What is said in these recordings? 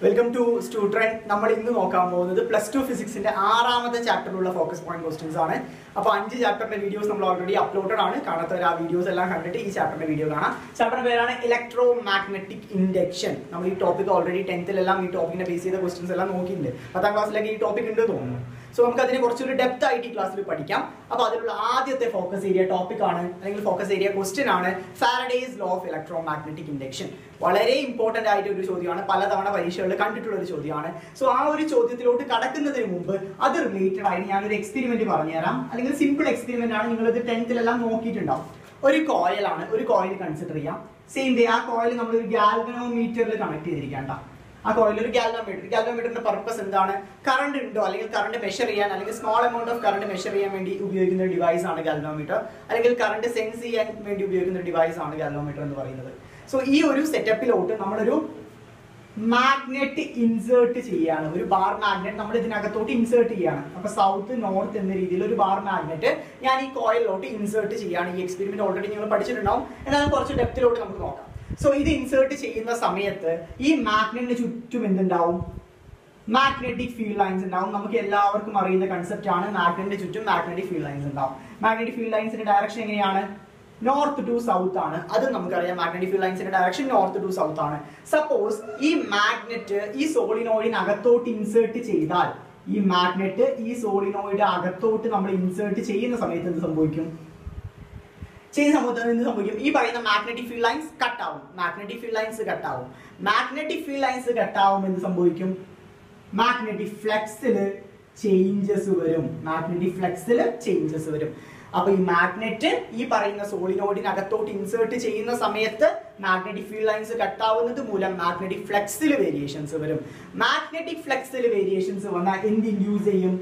Welcome to Student. നമ്മൾ ഇന്ന് നോക്കാൻ പോകുന്നത് +2 ഫിസിക്സിന്റെ ആറാമത്തെ ചാപ്റ്ററിലുള്ള ഫോക്കസ് പോയിന്റ് ക്വസ്റ്റ്യൻസ് ആണ്. അപ്പോൾ 5 ചാപ്റ്ററിന്റെ വീഡിയോസ് നമ്മൾ ഓൾറെഡി അപ്ലോഡഡ് ആണ്. കാണാത്തവർ ആ വീഡിയോസ് എല്ലാം കണ്ടിട്ട് ഈ ചാപ്റ്ററിന്റെ വീഡിയോ കാണാം. ചാപ്റ്ററിന്റെ പേരാണ് ഇലക്ട്രോ മാഗ്നറ്റിക് ഇൻഡക്ഷൻ. നമ്മൾ ഈ ടോപ്പിക് ഓൾറെഡി 10th എല്ലാം ഈ ടോപ്പിക്കിനെ ബേസ് ചെയ്ത ക്വസ്റ്റ്യൻസ് എല്ലാം നോക്കിയിട്ടുണ്ട്. 10ാം ക്ലാസ്സിലേക്ക് ഈ ടോപ്പിക് ഉണ്ട് തോന്നുന്നു. സോ നമുക്ക് അതിനെ കുറച്ചൊരു ഡെപ്ത് ആയിട്ട് ഈ ക്ലാസ്സിൽ പഠിക്കാം. അപ്പോൾ അതിലുള്ള ആദ്യത്തെ ഫോക്കസ് ഏരിയ ടോപ്പിക് ആണ് അല്ലെങ്കിൽ ഫോക്കസ് ഏരിയ ക്വസ്റ്റ്യൻ ആണ് Faraday's law of electro magnetic induction. വളരെ ഇമ്പോർട്ടന്റ് ആയിട്ട് ഒരു ചോദ്യമാണ്, പലതവണ പരീക്ഷകളിൽ കണ്ടിട്ടുള്ള ഒരു ചോദ്യമാണ്. സോ ആ ഒരു ചോദ്യത്തിലോട്ട് കടക്കുന്നതിന് മുമ്പ് അത് റിലേറ്റഡ് ആയിട്ട് ഞാനൊരു എക്സ്പെരിമെന്റ് പറഞ്ഞുതരാം. അല്ലെങ്കിൽ സിമ്പിൾ എക്സ്പെരിമെന്റ് ആണ്, നിങ്ങൾ ഇത് 10th നോക്കിയിട്ടുണ്ടാവും. ഒരു കോയിൽ ആണ്, ഒരു കോയിൽ കൺസിഡർ ചെയ്യാം. സെയിം ഡേ ആ കോയിൽ നമ്മൾ ഒരു ഗാൽവനോമീറ്ററിൽ കണക്ട് ചെയ്തിരിക്കാം. ആ കോയിൽ ഒരു ഗാൽവനോമീറ്ററിന്റെ പർപ്പസ് എന്താണ്? കറണ്ട് ഉണ്ടോ അല്ലെങ്കിൽ കറണ്ട് മെഷർ ചെയ്യാൻ അല്ലെങ്കിൽ small amount of current measure ചെയ്യാൻ വേണ്ടി ഉപയോഗിക്കുന്ന ഒരു ഡിവൈസ് ആണ് ഗാൽവനോമീറ്റർ, അല്ലെങ്കിൽ കറണ്ട് സെൻസ് ചെയ്യാൻ വേണ്ടി ഉപയോഗിക്കുന്ന ഒരു ഡിവൈസ് ആണ് ഗാൽവനോമീറ്റർ എന്ന് പറയുന്നത്. സോ ഈ ഒരു സെറ്റപ്പിലോട്ട് നമ്മളൊരു മാഗ്നറ്റ് ഇൻസേർട്ട് ചെയ്യാണ്. ഒരു ബാർ മാഗ്നറ്റ് നമ്മൾ ഇതിനകത്തോട്ട് ഇൻസേർട്ട് ചെയ്യാണ്. അപ്പൊ സൗത്ത് നോർത്ത് എന്ന രീതിയിൽ ഒരു ബാർ മാഗ്നറ്റ് ഞാൻ ഈ കോയിലോട്ട് ഇൻസേർട്ട് ചെയ്യാണ്. ഈ എക്സ്പെരിമെന്റ് ഓൾറെഡി നിങ്ങൾ പഠിച്ചിട്ടുണ്ടാവും, എന്നാലും കുറച്ച് ഡെപ്തിലോട്ട് നമുക്ക് നോക്കാം. സോ ഇത് ഇൻസേർട്ട് ചെയ്യുന്ന സമയത്ത് ഈ മാഗ്നറ്റിന് ചുറ്റും എന്തുണ്ടാവും? മാഗ്നറ്റിക് ഫീൽഡ് ലൈൻസ് ഉണ്ടാവും. നമുക്ക് എല്ലാവർക്കും അറിയുന്ന കൺസെപ്റ്റ് ആണ്, മാഗ്നറ്റിന് ചുറ്റും മാഗ്നറ്റിക് ഫീൽഡ് ലൈൻസ് ഉണ്ടാവും. മാഗ്നറ്റിക് ഫീൽഡ് ലൈൻസിന്റെ ഡയറക്ഷൻ എങ്ങനെയാണ്? നോർത്ത് ടു സൗത്ത് ആണ്. അത് നമുക്കറിയാം, മാഗ്നറ്റിക് ഫീൽഡ് ലൈൻസിന്റെ ഡയറക്ഷൻ നോർത്ത് ടു സൗത്ത് ആണ്. സപ്പോസ് ഈ മാഗ്നറ്റ് ഈ സോളിനോയിഡിനകത്തോട്ട് ഇൻസേർട്ട് ചെയ്താൽ, ഈ മാഗ്നറ്റ് ഈ സോളിനോയിഡ് അകത്തോട്ട് നമ്മൾ ഇൻസേർട്ട് ചെയ്യുന്ന സമയത്ത് എന്ത് സംഭവിക്കും? ഈ പറയുന്ന മാഗ്നറ്റിക് ഫീൽഡ് ലൈൻസ് കട്ട് ആവും. മാഗ്നറ്റിക് ഫീൽഡ് ലൈൻസ് കട്ട് ആവും. മാഗ്നറ്റിക് ഫീൽഡ് ലൈൻസ് കട്ട് ആവും എന്ത് സംഭവിക്കും? മാഗ്നറ്റിക് ഫ്ലക്സിൽ ചേഞ്ചസ് വരും. മാഗ്നറ്റിക് ഫ്ലക്സിൽ ചേഞ്ചസ് വരും. അപ്പൊ ഈ മാഗ്നറ്റ് ഈ പറയുന്ന സോളിനോയിഡിനകത്തോട്ട് ഇൻസേർട്ട് ചെയ്യുന്ന സമയത്ത് മാഗ്നറ്റിക് ഫീൽഡ് ലൈൻസ് കട്ടാവുന്നത് മൂലം മാഗ്നറ്റിക് ഫ്ലക്സിൽ വേരിയേഷൻസ് വരും. മാഗ്നറ്റിക് ഫ്ലക്സിൽ വേരിയേഷൻസ് വന്നാൽ എന്ത് ഇൻഡ്യൂസ് ചെയ്യും?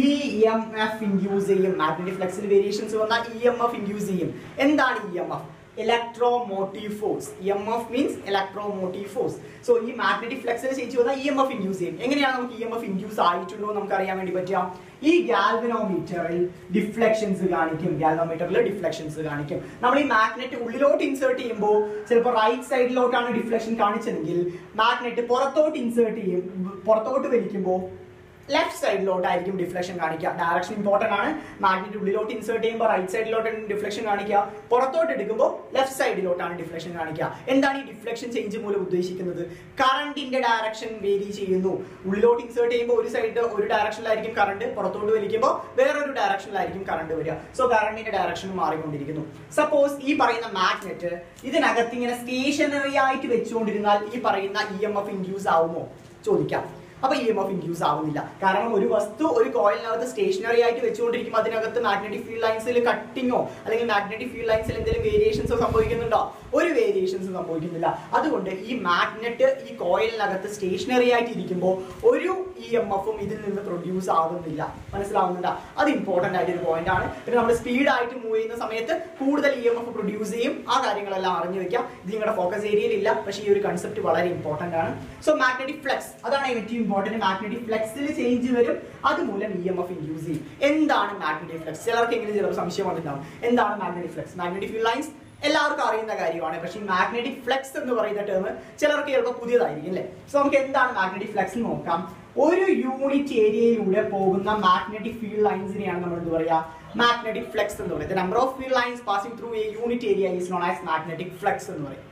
EMF ഇൻഡ്യൂസ് ചെയ്യും. മാഗ്നറ്റിക് ഫ്ലക്സിൽ വേരിയേഷൻസ് വന്നാൽ EMF ഇൻഡ്യൂസ് ചെയ്യും. എന്താണ് EMF? Electromotive force. EMF means electromotive force. So ഈ മാഗ്നറ്റിക് ഫ്ലക്സിൽ ചേഞ്ച് വന്നാൽ EMF ഇൻഡ്യൂസ് ചെയ്യും. എങ്ങനെയാണ് നമുക്ക് EMF ഇൻഡ്യൂസ് ആയിട്ടുണ്ടോ നമുക്ക് അറിയാൻ വേണ്ടി പറ്റുക? ഈ ഗാൽവനോമീറ്ററിൽ ഡിഫ്ലക്ഷൻസ് കാണിക്കും. ഗാൽവനോമീറ്ററിൽ ഡിഫ്ലക്ഷൻസ് കാണിക്കും. നമ്മൾ ഈ മാഗ്നറ്റ് ഉള്ളിലോട്ട് ഇൻസേർട്ട് ചെയ്യുമ്പോൾ ചിലപ്പോൾ റൈറ്റ് സൈഡിലോട്ടാണ് ഡിഫ്ലക്ഷൻ കാണിച്ചതെങ്കിൽ മാഗ്നറ്റ് പുറത്തോട്ട് ഇൻസേർട്ട് ചെയ്യും, പുറത്തോട്ട് വലിക്കുമ്പോൾ ലെഫ്റ്റ് സൈഡിലോട്ടായിരിക്കും ഡിഫ്ലക്ഷൻ കാണിക്കുക. ഡയറക്ഷൻ ഇമ്പോർട്ടന്റ് ആണ്. മാഗ്നറ്റ് ഉള്ളിലോട്ട് ഇൻസേർട്ട് ചെയ്യുമ്പോൾ റൈറ്റ് സൈഡിലോട്ടാണ് ഡിഫ്ലക്ഷൻ കാണിക്കുക, പുറത്തോട്ട് എടുക്കുമ്പോൾ ലെഫ്റ്റ് സൈഡിലോട്ടാണ് ഡിഫ്ലക്ഷൻ കാണിക്കുക. എന്താണ് ഈ ഡിഫ്ലക്ഷൻ ചേഞ്ച് മൂലം ഉദ്ദേശിക്കുന്നത്? കറണ്ടിന്റെ ഡയറക്ഷൻ വേരി ചെയ്യുന്നു. ഉള്ളിലോട്ട് ഇൻസേർട്ട് ചെയ്യുമ്പോൾ ഒരു സൈഡ് ഒരു ഡയറക്ഷനിലായിരിക്കും കറണ്ട്, പുറത്തോട്ട് വലിക്കുമ്പോൾ വേറൊരു ഡയറക്ഷനിലായിരിക്കും കറണ്ട് വരിക. സോ കറണ്ടിന്റെ ഡയറക്ഷൻ മാറിക്കൊണ്ടിരിക്കുന്നു. സപ്പോസ് ഈ പറയുന്ന മാഗ്നറ്റ് ഇതിനകത്ത് ഇങ്ങനെ സ്റ്റേഷനറി ആയിട്ട് വെച്ചുകൊണ്ടിരുന്നാൽ ഈ പറയുന്ന EMF ഇൻഡ്യൂസ് ആവുമോ ചോദിക്കാം. അപ്പൊ EMF ഇൻഡ്യൂസ് ആവുന്നില്ല. കാരണം ഒരു വസ്തു ഒരു കോയിലിനകത്ത് സ്റ്റേഷനറി ആയിട്ട് വെച്ചുകൊണ്ടിരിക്കും, അതിനകത്ത് മാഗ്നറ്റിക് ഫീൽഡ് ലൈൻസിൽ കട്ടിങ്ങോ അല്ലെങ്കിൽ മാഗ്നറ്റിക് ഫീൽഡ് ലൈൻസിൽ എന്തെങ്കിലും വേരിയേഷൻസോ സംഭവിക്കുന്നുണ്ടോ? ഒരു വേരിയേഷൻസ് സംഭവിക്കുന്നില്ല. അതുകൊണ്ട് ഈ മാഗ്നറ്റ് ഈ കോയിലിനകത്ത് സ്റ്റേഷനറി ആയിട്ട് ഇരിക്കുമ്പോൾ ഒരു EMFും ഇതിൽ നിന്ന് പ്രൊഡ്യൂസ് ആവുന്നില്ല. മനസ്സിലാവുന്നുണ്ടോ? അത് ഇമ്പോർട്ടന്റ് ആയിട്ട് ഒരു പോയിന്റ് ആണ്. പിന്നെ നമ്മൾ സ്പീഡ് ആയിട്ട് മൂവ് ചെയ്യുന്ന സമയത്ത് കൂടുതൽ EMF പ്രൊഡ്യൂസ് ചെയ്യും. ആ കാര്യങ്ങളെല്ലാം അറിഞ്ഞു വെക്കാം. ഇത് നിങ്ങളുടെ ഫോക്കസ് ഏരിയയിൽ ഇല്ല, പക്ഷേ ഈ ഒരു കൺസെപ്റ്റ് വളരെ ഇമ്പോർട്ടന്റ് ആണ്. സോ മാഗ്നറ്റിക് ഫ്ലക്സ് അതാണ് ഏറ്റവും ഇമ്പോർട്ടന്റ്. മാഗ്നറ്റിക് ഫ്ലക്സിൽ ചേഞ്ച് വരും, അതുമൂലം EMF ഇൻഡ്യൂസ് ചെയ്യും. എന്താണ് മാഗ്നറ്റിക് ഫ്ലക്സ്? ചിലർക്ക് എങ്കിലും ചിലർ സംശയം വന്നിട്ടുണ്ടാവും. എന്താണ് magnetic flux? Magnetic field lines എല്ലാവർക്കും അറിയുന്ന കാര്യമാണ്, പക്ഷേ ഈ മാഗ്നറ്റിക് ഫ്ലക്സ് എന്ന് പറയുന്ന ടേം ചിലർക്ക് ചിലപ്പോൾ പുതിയതായിരിക്കും അല്ലേ? സോ നമുക്ക് എന്താണ് മാഗ്നറ്റിക് ഫ്ലക്സ് നോക്കാം. ഒരു യൂണിറ്റ് ഏരിയയിലൂടെ പോകുന്ന മാഗ്നറ്റിക് ഫീൽഡ് ലൈൻസിനെയാണ് നമ്മൾ എന്ത് പറയുക? മാഗ്നറ്റിക് ഫ്ലക്സ് എന്ന് പറയുന്നത്. Number of field lines passing through A unit area is known as magnetic flux എന്ന് പറയും.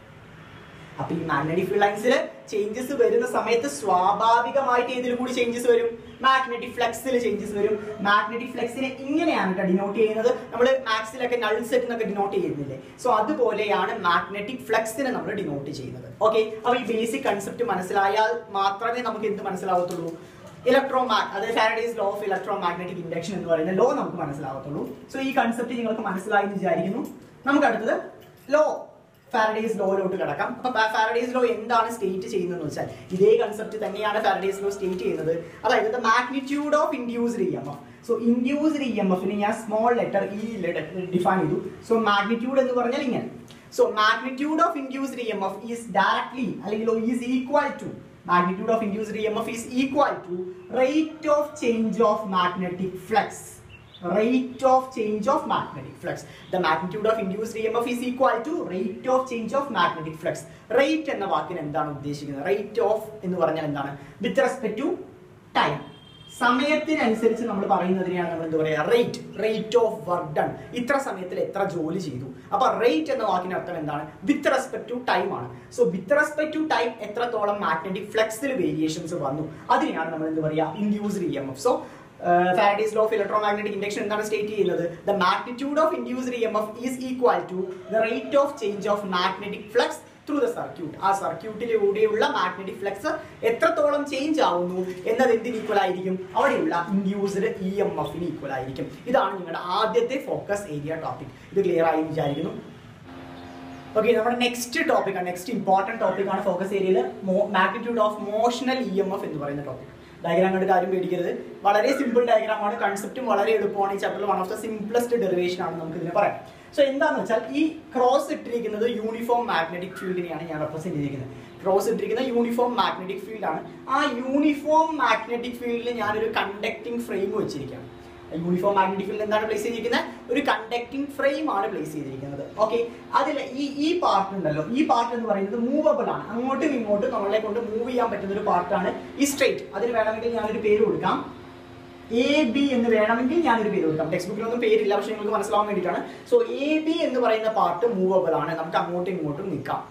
അപ്പൊ ഈ മാഗ്നറ്റിക് ഫീൽഡ് ലൈൻസിൽ ചേഞ്ചസ് വരുന്ന സമയത്ത് സ്വാഭാവികമായിട്ട് ഏതിൽ കൂടി ചേഞ്ചസ് വരും? മാഗ്നറ്റിക് ഫ്ലക്സിൽ ചേഞ്ചസ് വരും. മാഗ്നറ്റിക് ഫ്ലക്സിനെ ഇങ്ങനെയാണ് ഡിനോട്ട് ചെയ്യുന്നത്. നമ്മൾ മാത്സിലൊക്കെ നൾ സെറ്റ് എന്നൊക്കെ ഡിനോട്ട് ചെയ്യുന്നില്ലേ? സോ അതുപോലെയാണ് മാഗ്നറ്റിക് ഫ്ലക്സിനെ നമ്മൾ ഡിനോട്ട് ചെയ്യുന്നത്. ഓക്കെ, അപ്പൊ ഈ ബേസിക് കൺസെപ്റ്റ് മനസ്സിലായാൽ മാത്രമേ നമുക്ക് എന്ത് മനസ്സിലാവത്തുള്ളൂ? അതായത് Faraday's law of electro magnetic induction എന്ന് പറയുന്ന ലോ നമുക്ക് മനസ്സിലാവത്തുള്ളൂ. സോ ഈ കൺസെപ്റ്റ് നിങ്ങൾക്ക് മനസ്സിലായി എന്ന് വിചാരിക്കുന്നു. നമുക്ക് അടുത്തത് ലോ ഫാരഡേസ് ലോയിലോട്ട് കിടക്കാം. അപ്പൊ ഫാരഡേസ് ലോ എന്താണ് സ്റ്റേറ്റ് ചെയ്യുന്നതെന്ന് വെച്ചാൽ ഇതേ കൺസെപ്റ്റ് തന്നെയാണ് ഫാരഡേസ് ലോ സ്റ്റേറ്റ് ചെയ്യുന്നത്. അതായത് magnitude of induced EMF. So induced EMFനെ ഞാൻ സ്മോൾ ലെറ്റർ E ഡിഫൈൻ ചെയ്തു. സോ മാഗ്നിറ്റ്യൂഡ് എന്ന് പറഞ്ഞാൽ ഇങ്ങനെ. So magnitude of induced EMF is directly അല്ലെങ്കിൽ is equal to magnitude of induced EMF is equal to rate of change of magnetic flux. rate of change of magnetic flux. The magnitude of induced EMF is equal to rate of change of magnetic flux. Rate എന്ന വാക്കിന് എന്താണ് ഉദ്ദേശിക്കുന്നത്? Rate of എന്ന് പറഞ്ഞാൽ എന്താണ്? With respect to time. സമയത്തിനനുസരിച്ച് നമ്മൾ പറയുന്നതിനെയാണ് നമ്മൾ എന്താ പറയുക? Rate of work done. ഇത്ര സമയത്തിൽ എത്ര ജോലി ചെയ്തു. അപ്പൊ റേറ്റ് എന്ന വാക്കിന്റെ അർത്ഥം എന്താണ്? വിത്ത് റെസ്പെക്ട് ടു ടൈം ആണ്. So with respect to time എത്രത്തോളം മാഗ്നറ്റിക് ഫ്ലക്സിൽ വേരിയേഷൻസ് വന്നു, അതിനെയാണ് നമ്മൾ എന്താ പറയുക? Induced EMF. So Faraday's law of electromagnetic induction എന്താണ് സ്റ്റേറ്റ് ചെയ്യുന്നത്? The magnitude of induced EMF is equal to the rate of change of magnetic flux through the circuit. ആ സർക്യൂട്ടിലൂടെയുള്ള മാഗ്നറ്റിക് ഫ്ലക്സ് എത്രത്തോളം ചേഞ്ച് ആവുന്നു എന്നത് എന്തിന് ഈക്വൽ ആയിരിക്കും? അവിടെയുള്ള induced EMFന് equal ആയിരിക്കും. ഇതാണ് നിങ്ങളുടെ ആദ്യത്തെ ഫോക്കസ് ഏരിയ ടോപ്പിക്. ഇത് ക്ലിയർ ആയി വിചാരിക്കുന്നു. ഓക്കെ, നമ്മുടെ നെക്സ്റ്റ് ടോപ്പിക്കാണ്, നെക്സ്റ്റ് ഇമ്പോർട്ടൻറ്റ് ടോപ്പിക്കാണ് ഫോക്കസ് ഏരിയയിൽ മാഗ്നിറ്റ്യൂഡ് ഓഫ് മോഷണൽ EMF എന്ന് പറയുന്ന ടോപ്പിക്. ഡയഗ്രാം കണ്ട് കാര്യം പേടിക്കരുത്, വളരെ സിമ്പിൾ ഡയഗ്രാമാണ്, കൺസെപ്റ്റും വളരെ എളുപ്പമാണ്. ഈ ചാപ്റ്ററിൽ one of the simplest derivation ആണ് നമുക്ക് ഇതിനെ പറയാം. സോ എന്താണെന്ന് വെച്ചാൽ ഈ ക്രോസ് ഇട്ടിരിക്കുന്നത് യൂണിഫോം മാഗ്നറ്റിക് ഫീൽഡിനെയാണ് ഞാൻ റെപ്രസെന്റ് ചെയ്തിരിക്കുന്നത്. ക്രോസ് ഇട്ടിരിക്കുന്ന യൂണിഫോം മാഗ്നറ്റിക് ഫീൽഡ് ആണ്. ആ യൂണിഫോം മാഗ്നറ്റിക് ഫീൽഡിൽ ഞാനൊരു കണ്ടക്ടിങ് ഫ്രെയിം വെച്ചിരിക്കുകയാണ്. യൂണിഫോം മാഗ്നറ്റിക് ഫീൽഡ് എന്താണ് പ്ലേസ് ചെയ്തിരിക്കുന്നത്? ഒരു കണ്ടക്ടിങ് ഫ്രെയിം ആണ് പ്ലേസ് ചെയ്തിരിക്കുന്നത്. ഓക്കെ, അതിൽ ഈ പാർട്ട് ഉണ്ടല്ലോ, ഈ പാർട്ട് എന്ന് പറയുന്നത് മൂവബിൾ ആണ്. അങ്ങോട്ടും ഇങ്ങോട്ടും നമ്മളെ കൊണ്ട് മൂവ് ചെയ്യാൻ പറ്റുന്ന ഒരു പാർട്ടാണ് ഈ സ്ട്രേറ്റ്. അതിന് വേണമെങ്കിൽ ഞാനൊരു പേര് കൊടുക്കാം, AB എന്ന് വേണമെങ്കിൽ ഞാനൊരു പേര് കൊടുക്കാം. ടെക്സ്റ്റ് ബുക്കിലൊന്നും പേരില്ല, പക്ഷെ നിങ്ങൾക്ക് മനസ്സിലാവാൻ വേണ്ടിയിട്ടാണ്. സോ AB എന്ന് പറയുന്ന പാർട്ട് മൂവബിൾ ആണ്, നമുക്ക് അങ്ങോട്ടും ഇങ്ങോട്ടും നിൽക്കാം.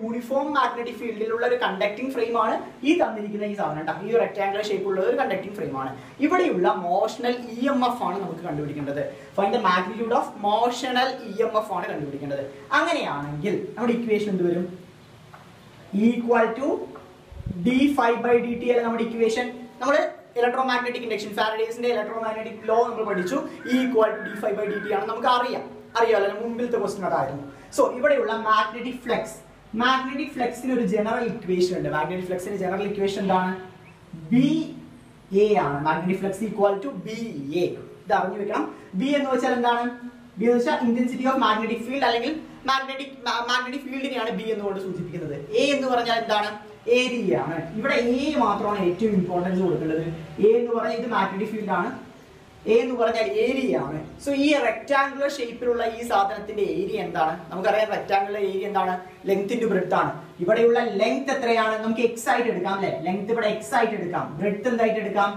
യൂണിഫോം മാഗ്നറ്റിക് ഫീൽഡിലുള്ള ഒരു കണ്ടക്ടിങ് ഫ്രെയിം ആണ് ഈ തന്നിരിക്കുന്ന ഈ സാധനം. ഈ റെക്ടാംഗുലർ ഷേപ്പുള്ള ഒരു കണ്ടക്ടിങ് ഫ്രെയിം ആണ്. ഇവിടെയുള്ള മോഷണൽ EMF ആണ് നമുക്ക് കണ്ടുപിടിക്കേണ്ടത്. Find the magnitude of motional EMF ആണ് കണ്ടുപിടിക്കേണ്ടത്. അങ്ങനെയാണെങ്കിൽ നമ്മുടെ ഇക്വേഷൻ എന്ത് വരും? ഈക്വൽ ടു d∅dt അല്ല നമ്മുടെ ഇക്വേഷൻ. നമ്മൾ ഇലക്ട്രോമാഗ്നറ്റിക് ഇൻഡക്ഷൻ, ഫാരഡേസിന്റെ ഇലക്ട്രോമാഗ്നറ്റിക് ലോ നമ്മൾ പഠിച്ചു. ഈക്വൽ ടു d∅dt ആണ് നമുക്ക് അറിയാമല്ലോ, മുമ്പിലത്തെ ക്വസ്റ്റൻ അതായിരുന്നു. സോ ഇവിടെയുള്ള മാഗ്നറ്റിക് ഫ്ലക്സിന് ഒരു ജനറൽ ഇക്വേഷൻ ഉണ്ട്. മാഗ്നറ്റിക് ഫ്ലക്സിന്റെ ജനറൽ ഇക്വേഷൻ എന്താണ്? BA ആണ്. Magnetic flux equal to BA. ഇത് അറിഞ്ഞു വെക്കണം. B എന്ന് വെച്ചാൽ എന്താണ്? B എന്ന് വെച്ചാൽ ഇന്റൻസിറ്റി ഓഫ് മാഗ്നറ്റിക് ഫീൽഡ്, അല്ലെങ്കിൽ മാഗ്നറ്റിക് ഫീൽഡിനെയാണ് B എന്നുകൊണ്ട് സൂചിപ്പിക്കുന്നത്. A എന്ന് പറഞ്ഞാൽ എന്താണ്? ഏരിയ ആണ്. ഇവിടെ A മാത്രമാണ് ഏറ്റവും ഇമ്പോർട്ടൻസ് കൊടുക്കേണ്ടത്. A എന്ന് പറഞ്ഞാൽ ഇത് മാഗ്നറ്റിക് ഫീൽഡ് ആണ്, A എന്ന് പറഞ്ഞാൽ ഏരിയ ആണ്. സോ ഈ റെക്ടാംഗുലർ ഷേപ്പിലുള്ള ഈ സാധനത്തിന്റെ ഏരിയ എന്താണ്? നമുക്കറിയാം റെക്ടാംഗുലർ ഏരിയ എന്താണ്? ലെങ്ത് ഇൻറ്റു ബ്രെഡ്ത്ത് ആണ്. ഇവിടെയുള്ള ലെങ്ത് എത്രയാണ്? നമുക്ക് X ആയിട്ട് എടുക്കാം അല്ലെ? ലെങ്ത് ഇവിടെ X ആയിട്ട് എടുക്കാം, ബ്രെഡ്ത്ത് എന്തായിട്ട് എടുക്കാം?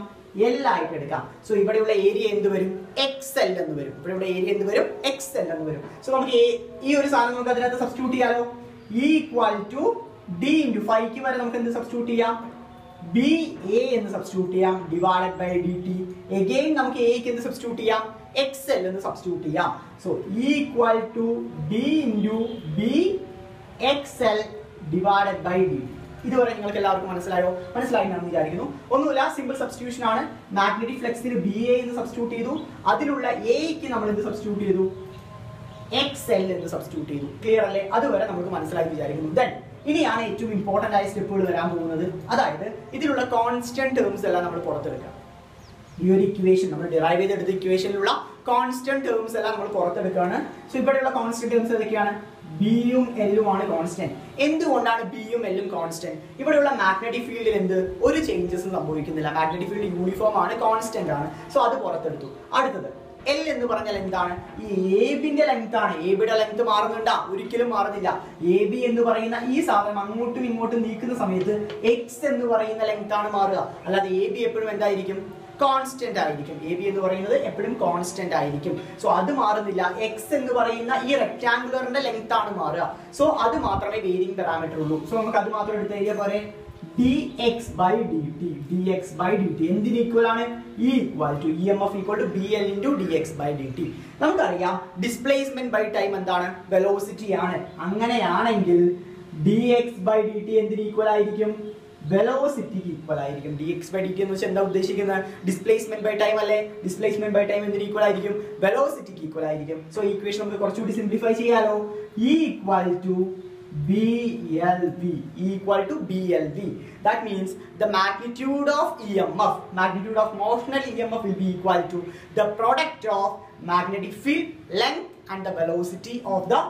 L ആയിട്ട് എടുക്കാം. സോ ഇവിടെയുള്ള ഏരിയ എന്ത് വരും? XL എന്ന് വരും. ഇവിടെ ഏരിയ എന്ത് വരും? XL എന്ന് വരും. സോ നമുക്ക് ഈ ഒരു സാധനം നമുക്ക് അതിനകത്ത് സബ്സ്റ്റിറ്റ്യൂട്ട് ചെയ്യാലോ. ഈക്വൽ ടു D ഇൻറ്റു ഫൈക്ക് വരെ നമുക്ക് എന്ത് സബ്സ്റ്റിറ്റ്യൂട്ട് ചെയ്യാം? BA എന്ന് സബ്സ്റ്റിറ്റ്യൂട്ട് ചെയ്യാം, ഡിവൈഡഡ് ബൈ dt. അഗൈൻ നമുക്ക് A ക്ക് എന്ത് സബ്സ്റ്റിറ്റ്യൂട്ട് ചെയ്യാം? XL എന്ന് സബ്സ്റ്റിറ്റ്യൂട്ട് ചെയ്യാം. So equal to D into BXL divided by dt. ഇതുവരെ നിങ്ങൾക്ക് എല്ലാവർക്കും മനസ്സിലായി ഞാൻ വിചാരിക്കുന്നു. ഒന്നുമില്ല, സിമ്പിൾ സബ്സ്റ്റിറ്റ്യൂഷൻ ആണ്. മാഗ്നറ്റിക് ഫ്ലക്സിന് BA എന്ന് സബ്സ്റ്റിറ്റ്യൂട്ട് ചെയ്തു, അതിലുള്ള Aക്ക് നമ്മൾ എന്ത് സബ്സ്റ്റിറ്റ്യൂട്ട് ചെയ്തു? XL എന്ന് സബ്സ്റ്റിറ്റ്യൂട്ട് ചെയ്തു. ക്ലിയർ അല്ലേ? അതുവരെ നമുക്ക് മനസ്സിലായി വിചാരിക്കുന്നു. ദെൻ ഇനിയാണ് ഏറ്റവും ഇമ്പോർട്ടന്റ് ആയ സ്റ്റെപ്പുകൾ വരാൻ പോകുന്നത്. അതായത് ഇതിലുള്ള കോൺസ്റ്റന്റ് ടേംസ് എല്ലാം നമ്മൾ പുറത്തെടുക്കാം. ഈ ഒരു ഇക്വേഷൻ നമ്മൾ ഡിറൈവ് ചെയ്തെടുത്ത ഇക്വേഷനിലുള്ള കോൺസ്റ്റന്റ് ടേംസ് എല്ലാം നമ്മൾ പുറത്തെടുക്കുകയാണ്. സോ ഇവിടെയുള്ള കോൺസ്റ്റന്റ് ടേംസ് ഏതൊക്കെയാണ്? ബിയും എല്ലും ആണ് കോൺസ്റ്റന്റ്. എന്തുകൊണ്ടാണ് ബിയും എല്ലും കോൺസ്റ്റന്റ്? ഇവിടെയുള്ള മാഗ്നറ്റിക് ഫീൽഡിൽ ഒരു ചേഞ്ചസും സംഭവിക്കുന്നില്ല. മാഗ്നറ്റിക് ഫീൽഡ് യൂണിഫോം ആണ്, കോൺസ്റ്റന്റ് ആണ്. സോ അത് പുറത്തെടുത്തു. അടുത്തത് L എന്ന് പറഞ്ഞാൽ എന്താണ്? ഈ AB-ന്റെ ലെങ്ത് ആണ്. AB-യുടെ ലെങ്ത് മാറുന്നുണ്ടാ? ഒരിക്കലും മാറുന്നില്ല. AB എന്ന് പറയുന്ന ഈ സാധനം അങ്ങോട്ടും ഇങ്ങോട്ടും നീക്കുന്ന സമയത്ത് X എന്ന് പറയുന്ന ലെങ്ത് ആണ് മാറുക. അല്ലാതെ AB എപ്പോഴും എന്തായിരിക്കും? കോൺസ്റ്റന്റ് ആയിരിക്കും. AB എന്ന് പറയുന്നത് എപ്പോഴും കോൺസ്റ്റന്റ് ആയിരിക്കും. സോ അത് മാറുന്നില്ല. X എന്ന് പറയുന്ന ഈ റെക്ടാംഗുലറിന്റെ ലെങ്ത് ആണ് മാറുക. സോ അത് മാത്രമേ വേരിയിങ് പാരാമീറ്റർ ഉള്ളൂ. സോ നമുക്ക് അത് മാത്രം എടുത്ത് കഴിഞ്ഞാൽ പോരെ. dx by dt എന്തിന് ഈക്വൽ ആണ്? Equal to EMF equal to BL into dx by dt. നമുക്കറിയാം ഡിസ്പ്ലേസ്മെന്റ് ബൈ ടൈം എന്താണ്? വെലോസിറ്റി ആണ്. അങ്ങനെയാണെങ്കിൽ dx by dt എന്തിന് ഈക്വൽ ആയിരിക്കും? വെലോസിറ്റിക്ക് ഈക്വൽ ആയിരിക്കും. dx by dt എന്ന് വെച്ചാൽ എന്താ ഉദ്ദേശിക്കുന്നത്? ഡിസ്പ്ലേസ്മെന്റ് ബൈ ടൈം അല്ലേ? ഡിസ്പ്ലേസ്മെന്റ് ബൈ ടൈം എന്തിന് ഈക്വൽ ആയിരിക്കും? വെലോസിറ്റിക്ക് ഈക്വൽ ആയിരിക്കും. സോ ഈക്വേഷൻ നമുക്ക് കുറച്ചുകൂടി സിംപ്ലിഫൈ ചെയ്യാലോ. Equal to BLV equal to BLV. That means the magnitude of EMF, magnitude of motional EMF will be equal to the product of magnetic field length and the velocity of the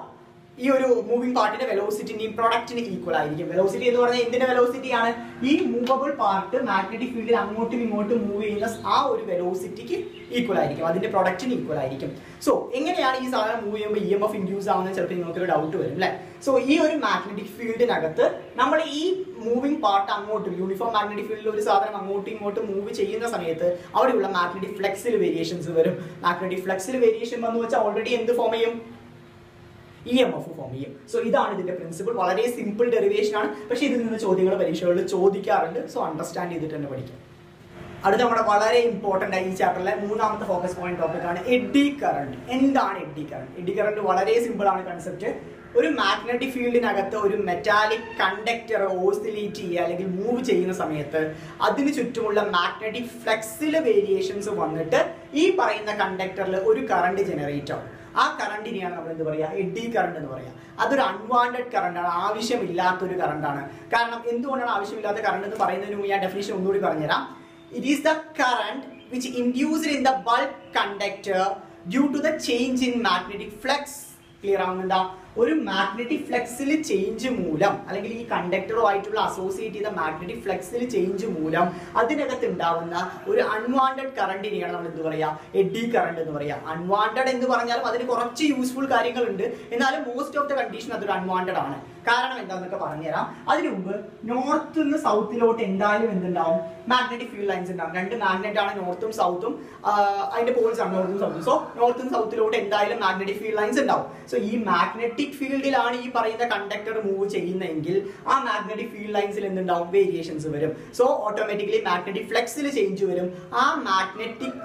ഈ ഒരു moving പാർട്ടിന്റെ വെലോസിറ്റിന്റെയും പ്രൊഡക്റ്റിന് equal ആയിരിക്കും. Velocity എന്ന് പറഞ്ഞാൽ എന്തിന്റെ velocity ആണ്? ഈ movable part magnetic ഫീൽഡിൽ അങ്ങോട്ടും ഇങ്ങോട്ടും മൂവ് ചെയ്യുന്ന ആ ഒരു വെലോസിറ്റിക്ക് ഈക്വൽ ആയിരിക്കും, അതിന്റെ പ്രൊഡക്റ്റിന് ഈക്വൽ ആയിരിക്കും. സോ എങ്ങനെയാണ് ഈ സാധനം മൂവ് ചെയ്യുമ്പോൾ EMF ഇൻഡ്യൂസ് ആവുന്നത് ചിലപ്പോൾ നിങ്ങൾക്ക് ഒരു ഡൗട്ട് വരും അല്ലേ. സോ ഈ ഒരു മാഗ്നറ്റിക് ഫീൽഡിനകത്ത് നമ്മൾ ഈ മൂവിംഗ് പാർട്ട് അങ്ങോട്ടും യൂണിഫോം മാഗ്നറ്റിക് ഫീൽഡിൽ ഒരു സാധനം അങ്ങോട്ടും ഇങ്ങോട്ടും മൂവ് ചെയ്യുന്ന സമയത്ത് അവിടെയുള്ള മാഗ്നറ്റിക് ഫ്ലെക്സിൽ വേരിയേഷൻസ് വരും. മാഗ്നറ്റിക് ഫ്ലെക്സിൽ വേരിയേഷൻ വന്നു വെച്ചാൽ ഓൾറെഡി എന്ത് ഫോം ചെയ്യും? EMF ഫോം ചെയ്യും. സോ ഇതാണ് ഇതിന്റെ പ്രിൻസിപ്പിൾ. വളരെ സിമ്പിൾ ഡെറിവേഷൻ ആണ്, പക്ഷേ ഇതിൽ നിന്ന് ചോദ്യങ്ങൾ പരീക്ഷകളിൽ ചോദിക്കാറുണ്ട്. സോ അണ്ടർസ്റ്റാൻഡ് ചെയ്തിട്ട് തന്നെ പഠിക്കാം. അടുത്ത നമ്മുടെ വളരെ ഇമ്പോർട്ടന്റ് ആയി ഈ ചാപ്റ്ററിലെ മൂന്നാമത്തെ ഫോക്കസ് പോയിന്റ് ടോപ്പിക് ആണ് എഡ്ഡി കറണ്ട്. എന്താണ് എഡ്ഡി കറണ്ട്? എഡ്ഡി കറണ്ട് വളരെ സിമ്പിൾ ആണ് കൺസെപ്റ്റ്. ഒരു മാഗ്നറ്റിക് ഫീൽഡിനകത്ത് ഒരു മെറ്റാലിക് കണ്ടക്ടർ ഓസിലേറ്റ് ചെയ്യുക അല്ലെങ്കിൽ മൂവ് ചെയ്യുന്ന സമയത്ത് അതിന് ചുറ്റുമുള്ള മാഗ്നറ്റിക് ഫ്ലെക്സിൽ വേരിയേഷൻസ് വന്നിട്ട് ഈ പറയുന്ന കണ്ടക്ടറിൽ ഒരു കറണ്ട് ജനറേറ്റ് ആവും. ആ കറണ്ടിനെയാണ് നമ്മൾ എന്ത് പറയുക? എഡ്ഡി കറണ്ട് എന്ന് പറയുക. അതൊരു അൺവാണ്ടഡ് കറണ്ട് ആണ്, ആവശ്യമില്ലാത്തൊരു കറണ്ട് ആണ്. കാരണം എന്തുകൊണ്ടാണ് ആവശ്യമില്ലാത്ത കറണ്ട് എന്ന് പറയുന്നതിന് മുമ്പ് ഞാൻ ഡെഫിനിഷൻ ഒന്നുകൂടി പറഞ്ഞുതരാം. It is the current which induced in the bulk conductor due to the change in magnetic flux. Clear ആവുന്നുണ്ടോ? ഒരു മാഗ്നറ്റിക് ഫ്ലെക്സിൽ ചേഞ്ച് മൂലം അല്ലെങ്കിൽ ഈ കണ്ടക്ടറുമായിട്ടുള്ള അസോസിയേറ്റ് ചെയ്ത മാഗ്നറ്റിക് ഫ്ലെക്സിൽ ചേഞ്ച് മൂലം അതിനകത്ത് ഉണ്ടാവുന്ന ഒരു അൺവാണ്ടഡ് കറണ്ടിനെയാണ് നമ്മൾ എന്ത് പറയുക? എഡ്ഡി കറണ്ട് എന്ന് പറയുക. അൺവാണ്ടഡ് എന്ന് പറഞ്ഞാലും അതിന് കുറച്ച് യൂസ്ഫുൾ കാര്യങ്ങളുണ്ട്, എന്നാലും മോസ്റ്റ് ഓഫ് ദ കണ്ടീഷൻ അതൊരു അൺവാണ്ടഡ് ആണ്. കാരണം എന്താണെന്നൊക്കെ പറഞ്ഞുതരാം. അതിനു മുമ്പ് നോർത്ത് നിന്ന് സൗത്തിലോട്ട് എന്തായാലും എന്തുണ്ടാവും? മാഗ്നറ്റിക് ഫീൽഡ് ലൈൻസ് ഉണ്ടാവും. രണ്ട് മാഗ്നറ്റ് ആണ് നോർത്തും സൗത്തും, അതിന്റെ പോൾസ് ആണ് നോർത്തും സൗത്തും. സോ നോർത്തും സൗത്തിലോട്ട് എന്തായാലും മാഗ്നറ്റിക് ഫീൽഡ് ലൈൻസ് ഉണ്ടാവും. സോ ഈ മാഗ്നറ്റിക് ഫീൽഡിലാണ് ഈ പറയുന്ന കണ്ടക്ടർ മൂവ് ചെയ്യുന്നതെങ്കിൽ ആ മാഗ്നറ്റിക് ഫീൽഡ് ലൈൻസിൽ എന്തുണ്ടാവും? വേരിയേഷൻസ് വരും. സോ ഓട്ടോമാറ്റിക്കലി മാഗ്നറ്റിക് ഫ്ലെക്സിൽ ചേഞ്ച് വരും. ആ മാഗ്നറ്റിക്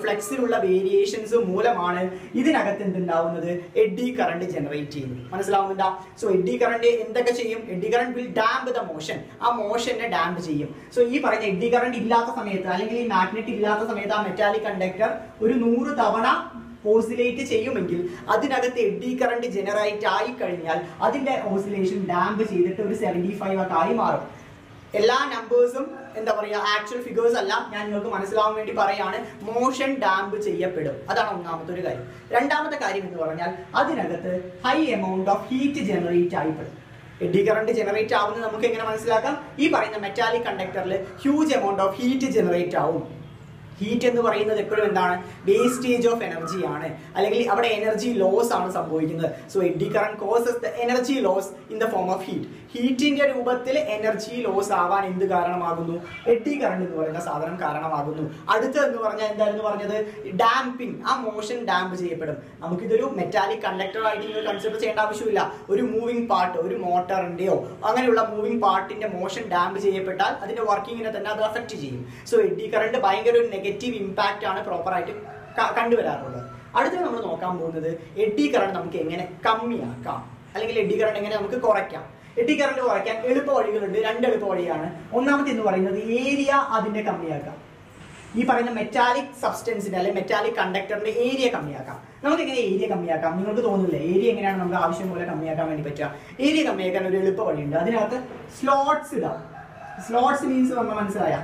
ഫ്ലെക്സിലുള്ള വേരിയേഷൻസ് മൂലമാണ് ഇതിനകത്ത് എന്തുണ്ടാവുന്നത്? എഡ്ഡി കറണ്ട് ജനറേറ്റ് ചെയ്യുന്നത്. മനസ്സിലാവുന്നുണ്ടോ? സോ എഡ്ഡി കറണ്ട് എന്തൊക്കെ ചെയ്യും? Eddy current will damp the motion. ആ മോഷനെ ഡാമ്പ് ചെയ്യും. സോ ഈ പറയുന്ന എഡ്ഡി കറണ്ട് ഇല്ലാത്ത സമയത്ത് അല്ലെങ്കിൽ ഈ മാഗ്നറ്റ് ഇല്ലാത്ത സമയത്ത് ആ മെറ്റാലിക് കണ്ടക്ടർ ഒരു 100 തവണ ഓസിലേറ്റ് ചെയ്യുമെങ്കിൽ അതിനകത്ത് എഡ്ഡി കറണ്ട് ജനറേറ്റ് ആയി കഴിഞ്ഞാൽ അതിന്റെ ഓസിലേഷൻ ഡാമ്പ് ചെയ്തിട്ട് ഒരു 75 ഒക്കെ ആയി മാറും. എല്ലാ നമ്പേഴ്സും എന്താ പറയുക ആക്ച്വൽ ഫിഗേഴ്സ് അല്ല, ഞാൻ നിങ്ങൾക്ക് മനസ്സിലാവാൻ വേണ്ടി പറയാണ്. മോഷൻ ഡാമ്പ് ചെയ്യപ്പെടും. അതാണ് ഒന്നാമത്തെ ഒരു കാര്യം. രണ്ടാമത്തെ കാര്യം എന്ന് പറഞ്ഞാൽ അതിനകത്ത് high amount of heat generate ആയിപ്പെടും. എഡ്ഡി കറണ്ട് ജനറേറ്റ് ആവുന്നത് നമുക്ക് എങ്ങനെ മനസ്സിലാക്കാം? ഈ പറയുന്ന മെറ്റാലിക് കണ്ടക്ടറിൽ huge amount of heat generate ആവും. ഹീറ്റ് എന്ന് പറയുന്നത് എപ്പോഴും എന്താണ്? വേസ്റ്റേജ് ഓഫ് എനർജി ആണ്, അല്ലെങ്കിൽ അവിടെ എനർജി ലോസ് ആണ് സംഭവിക്കുന്നത്. So eddy current causes the energy loss in the form of heat. ഹീറ്റിന്റെ രൂപത്തിൽ എനർജി ലോസ് ആവാൻ എന്ത് കാരണമാകുന്നു? എഡ്ഡി കറണ്ട് എന്ന് പറയുന്ന സാധനം കാരണമാകുന്നു. അടുത്തെന്ന് പറഞ്ഞാൽ എന്തായിരുന്നു പറഞ്ഞത്? ഡാമ്പിങ്. ആ മോഷൻ ഡാമ്പ് ചെയ്യപ്പെടും. നമുക്കിതൊരു മെറ്റാലിക് കണ്ടക്ടർ ആയിട്ട് നിങ്ങൾ കൺസിഡർ ചെയ്യേണ്ട ആവശ്യമില്ല. ഒരു മൂവിംഗ് പാർട്ട്, ഒരു മോട്ടറിന്റെയോ അങ്ങനെയുള്ള മൂവിംഗ് പാർട്ടിന്റെ മോഷൻ ഡാമ്പ് ചെയ്യപ്പെട്ടാൽ അതിന്റെ വർക്കിങ്ങിനെ തന്നെ അത് അഫക്ട് ചെയ്യും. സോ എഡ്ഡി കറണ്ട് ഭയങ്കര ഒരു നെഗറ്റീവ് ഇമ്പാക്റ്റ് ആണ് പ്രോപ്പറായിട്ട് കണ്ടുവരാറുള്ളത്. അടുത്ത നമ്മൾ നോക്കാൻ പോകുന്നത് എഡ്ഡി കറണ്ട് നമുക്ക് എങ്ങനെ കമ്മിയാക്കാം, അല്ലെങ്കിൽ എഡ്ഡി കറണ്ട് എങ്ങനെ നമുക്ക് കുറയ്ക്കാം. എഡ്ഡി കറണ്ട് കുറയ്ക്കാൻ എളുപ്പ വഴികളുണ്ട്. 2 എളുപ്പ വഴിയാണ്. ഒന്നാമത്തെ എന്ന് പറയുന്നത് ഏരിയ അതിന്റെ കമ്മിയാക്കാം. ഈ പറയുന്ന മെറ്റാലിക് സബ്സ്റ്റൻസിന്റെ അല്ലെങ്കിൽ മെറ്റാലിക് കണ്ടക്ടറിന്റെ ഏരിയ കമ്മിയാക്കാം. നമുക്ക് എങ്ങനെ ഏരിയ കമ്മിയാക്കാം? നിങ്ങൾക്ക് തോന്നുന്നില്ലേ ഏരിയ എങ്ങനെയാണ് നമുക്ക് ആവശ്യം പോലെ കമ്മിയാക്കാൻ വേണ്ടി പറ്റുക? ഏരിയ കമ്മിയാക്കാൻ ഒരു എളുപ്പ വഴിയുണ്ട്. അതിനകത്ത് സ്ലോട്ട്സ് ഇടാം. സ്ലോട്ട്സ് മീൻസ് നമ്മൾ മനസ്സിലായ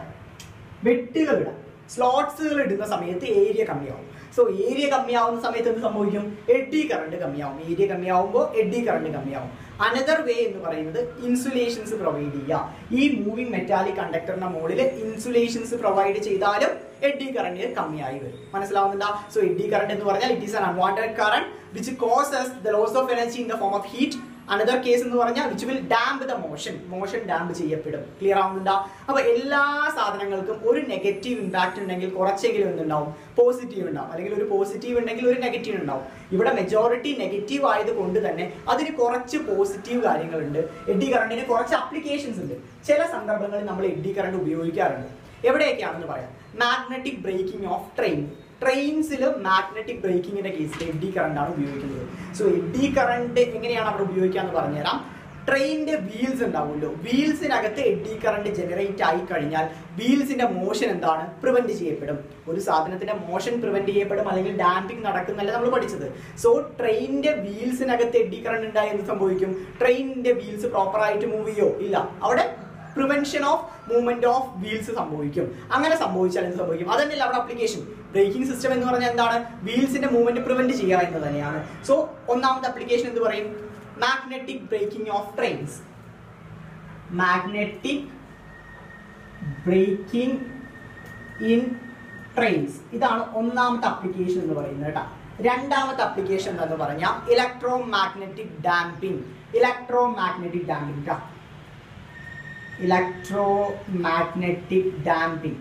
വെട്ടുകൾ ഇടാം. സ്ലോട്ട്സുകൾ ഇടുന്ന സമയത്ത് ഏരിയ കമ്മിയാവും. സോ ഏരിയ കമ്മിയാവുന്ന സമയത്ത് എന്ത് സംഭവിക്കും? എഡ്ഡി കറണ്ട് കമ്മിയാവും. ഏരിയ കമ്മിയാവുമ്പോൾ എഡ്ഡി കറണ്ട് കമ്മിയാവും. അനദർ വേ എന്ന് പറയുന്നത് ഇൻസുലേഷൻസ് പ്രൊവൈഡ് ചെയ്യുക. ഈ മൂവിംഗ് മെറ്റാലിക് കണ്ടക്ടറിന്റെ മുകളിൽ ഇൻസുലേഷൻസ് പ്രൊവൈഡ് ചെയ്താലും എഡ്ഡി കറണ്ട് കമ്മിയായി വരും. മനസ്സിലാവുന്നുണ്ടോ? സോ എഡ്ഡി കറണ്ട് എന്ന് പറഞ്ഞാൽ it is an unwanted current which causes the loss of energy in the form of heat. Another case എന്ന് പറഞ്ഞാൽ which will damp the motion damp ചെയ്യപ്പെടും. Clear ആവുന്നുണ്ടോ? അപ്പൊ എല്ലാ സാധനങ്ങൾക്കും ഒരു നെഗറ്റീവ് ഇമ്പാക്ട് ഉണ്ടെങ്കിൽ കുറച്ചെങ്കിലും എന്തുണ്ടാവും? പോസിറ്റീവ് ഉണ്ടാവും. അല്ലെങ്കിൽ ഒരു പോസിറ്റീവ് ഉണ്ടെങ്കിൽ ഒരു നെഗറ്റീവ് ഉണ്ടാവും. ഇവിടെ മെജോറിറ്റി നെഗറ്റീവ് ആയത് കൊണ്ട് തന്നെ അതിന് കുറച്ച് പോസിറ്റീവ് കാര്യങ്ങളുണ്ട്. എഡ്ഡി കറണ്ടിന് കുറച്ച് അപ്ലിക്കേഷൻസ് ഉണ്ട്. ചില സന്ദർഭങ്ങളിൽ നമ്മൾ എഡ്ഡി കറണ്ട് ഉപയോഗിക്കാറുണ്ട്. എവിടെയൊക്കെയാണെന്ന് പറയാം. മാഗ്നറ്റിക് ബ്രേക്കിംഗ് ഓഫ് ട്രെയിൻസിൽ മാഗ്നറ്റിക് ബ്രേക്കിങ്ങിന്റെ കേസിൽ എഡ്ഡി കറണ്ട് ആണ് ഉപയോഗിക്കുന്നത്. സോ എഡ്ഡി കറണ്ട് എങ്ങനെയാണ് അവിടെ ഉപയോഗിക്കാന്ന് പറഞ്ഞുതരാം. ട്രെയിനിന്റെ വീൽസ് ഉണ്ടാവുമല്ലോ, വീൽസിനകത്ത് എഡ്ഡി കറണ്ട് ജനറേറ്റ് ആയി കഴിഞ്ഞാൽ വീൽസിന്റെ മോഷൻ എന്താണ്? പ്രിവെന്റ് ചെയ്യപ്പെടും. ഒരു സാധനത്തിന്റെ മോഷൻ പ്രിവെന്റ് ചെയ്യപ്പെടും, അല്ലെങ്കിൽ ഡാമ്പിംഗ് നടക്കുന്നല്ല നമ്മൾ പഠിച്ചത്. സോ ട്രെയിനിന്റെ വീൽസിനകത്ത് എഡ്ഡി കറണ്ട് ഉണ്ടായി എന്ത് സംഭവിക്കും? ട്രെയിനിന്റെ വീൽസ് പ്രോപ്പർ ആയിട്ട് മൂവ് ചെയ്യോ? ഇല്ല. അവിടെ prevention of movement of wheels സംഭവിക്കും. അങ്ങനെ സംഭവിച്ചാൽ എന്ത് സംഭവിക്കും? അതന്നെയല്ല അവിടെ അപ്ലിക്കേഷൻ. ബ്രേക്കിംഗ് സിസ്റ്റം എന്ന് പറഞ്ഞാൽ എന്താണ്? വീൽസിന്റെ മൂവ്മെന്റ് പ്രിവെന്റ് ചെയ്യുക എന്ന് തന്നെയാണ്. സോ ഒന്നാമത്തെ അപ്ലിക്കേഷൻ എന്ത് പറയും? Magnetic braking of trains. Magnetic braking in trains, ഇതാണ് ഒന്നാമത്തെ അപ്ലിക്കേഷൻ എന്ന് പറയുന്നത് കേട്ടോ. രണ്ടാമത്തെ അപ്ലിക്കേഷൻ എന്ന് പറഞ്ഞാൽ electro magnetic damping. Electro magnetic damping electro magnetic damping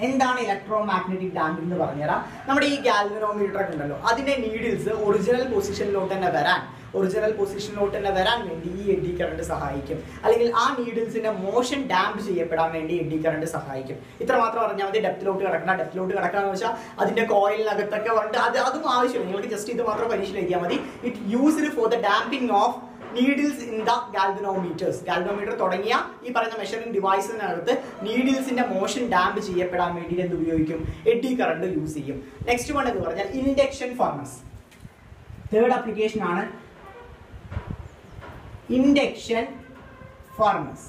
എന്താണ് ഇലക്ട്രോ മാഗ്നറ്റിക് ഡാമ്പിംഗ് എന്ന് പറഞ്ഞുതരാം. നമ്മുടെ ഈ ഗാൽവനോമീറ്റർ ഒക്കെ ഉണ്ടല്ലോ, അതിന്റെ നീഡിൽസ് ഒറിജിനൽ പൊസിഷനിലോട്ട് തന്നെ വരാൻ വേണ്ടി ഈ എഡ്ഡി കറണ്ട് സഹായിക്കും. അല്ലെങ്കിൽ ആ നീഡിൽസിന്റെ മോഷൻ ഡാമ്പ് ചെയ്യപ്പെടാൻ വേണ്ടി എഡ്ഡി കറണ്ട് സഹായിക്കും. ഇത്ര മാത്രം പറഞ്ഞാൽ മതി. ഡെപ്തിലോട്ട് കിടക്കാന്ന് വെച്ചാൽ അതിന്റെ കോയിലിനകത്തൊക്കെ വന്നിട്ട് അതും ആവശ്യമില്ല. നിങ്ങൾക്ക് ജസ്റ്റ് ഇത് മാത്രം പരീക്ഷയിൽ എഴുതിയാൽ മതി. It used for the damping of needles in the galvanometers. Galvanometer തുടങ്ങിയ ഈ പറയുന്ന മെഷറിംഗ് ഡിവൈസിനകത്ത് നീഡിൽസിന്റെ മോഷൻ ഡാമ്പ് ചെയ്യപ്പെടാൻ വേണ്ടി എന്ത് ഉപയോഗിക്കും? എഡ്ഡി കറണ്ട് യൂസ് ചെയ്യും. നെക്സ്റ്റ് വൺ എന്ന് പറഞ്ഞാൽ ഇൻഡക്ഷൻ ഫർണസ്. തേർഡ് ആപ്ലിക്കേഷൻ ആണ് ഇൻഡക്ഷൻ ഫർണസ്.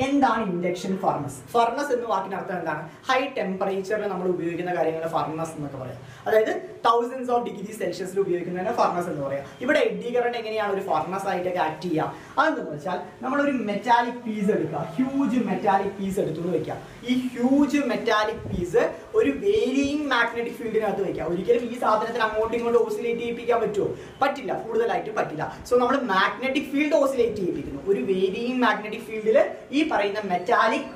എന്താണ് ഇൻഡക്ഷൻ ഫർണസ്? ഫർണസ് എന്ന വാക്കിന് അർത്ഥം എന്താണ്? ഹൈ ടെമ്പറേച്ചറിൽ നമ്മൾ ഉപയോഗിക്കുന്ന കാര്യങ്ങളാണ് ഫർണസ് എന്നൊക്കെ പറയാം. അതായത് തൗസൻഡ്സ് ഓഫ് ഡിഗ്രി സെൽഷ്യസിൽ ഉപയോഗിക്കുന്നതിന് ഫർണസ് എന്ന് പറയാം. ഇവിടെ എഡ്ഡി കറണ്ട് എങ്ങനെയാണ് ഒരു ഫർണസ് ആയിട്ടൊക്കെ ആക്ട് ചെയ്യുക? അതെന്ന് വെച്ചാൽ നമ്മളൊരു മെറ്റാലിക് പീസ് എടുക്കുക, ഹ്യൂജ് മെറ്റാലിക് പീസ് എടുത്തു വെക്കുക. ഈ ഹ്യൂജ് മെറ്റാലിക് പീസ് ഒരു വേരിയിങ് മാഗ്നറ്റിക് ഫീൽഡിനകത്ത് വെക്കുക. ഒരിക്കലും ഈ സാധനത്തിന് അങ്ങോട്ടും ഇങ്ങോട്ടും ഓസിലേറ്റ് ചെയ്യിപ്പിക്കാൻ പറ്റുമോ? പറ്റില്ല, കൂടുതലായിട്ട് പറ്റില്ല. സോ നമ്മൾ മാഗ്നറ്റിക് ഫീൽഡ് ഓസിലേറ്റ് ചെയ്യിപ്പിക്കുന്നു. ഒരു വേരിയിങ് മാഗ്നറ്റിക് ഫീൽഡിൽ ഈ പറയുന്ന മെറ്റാലിക്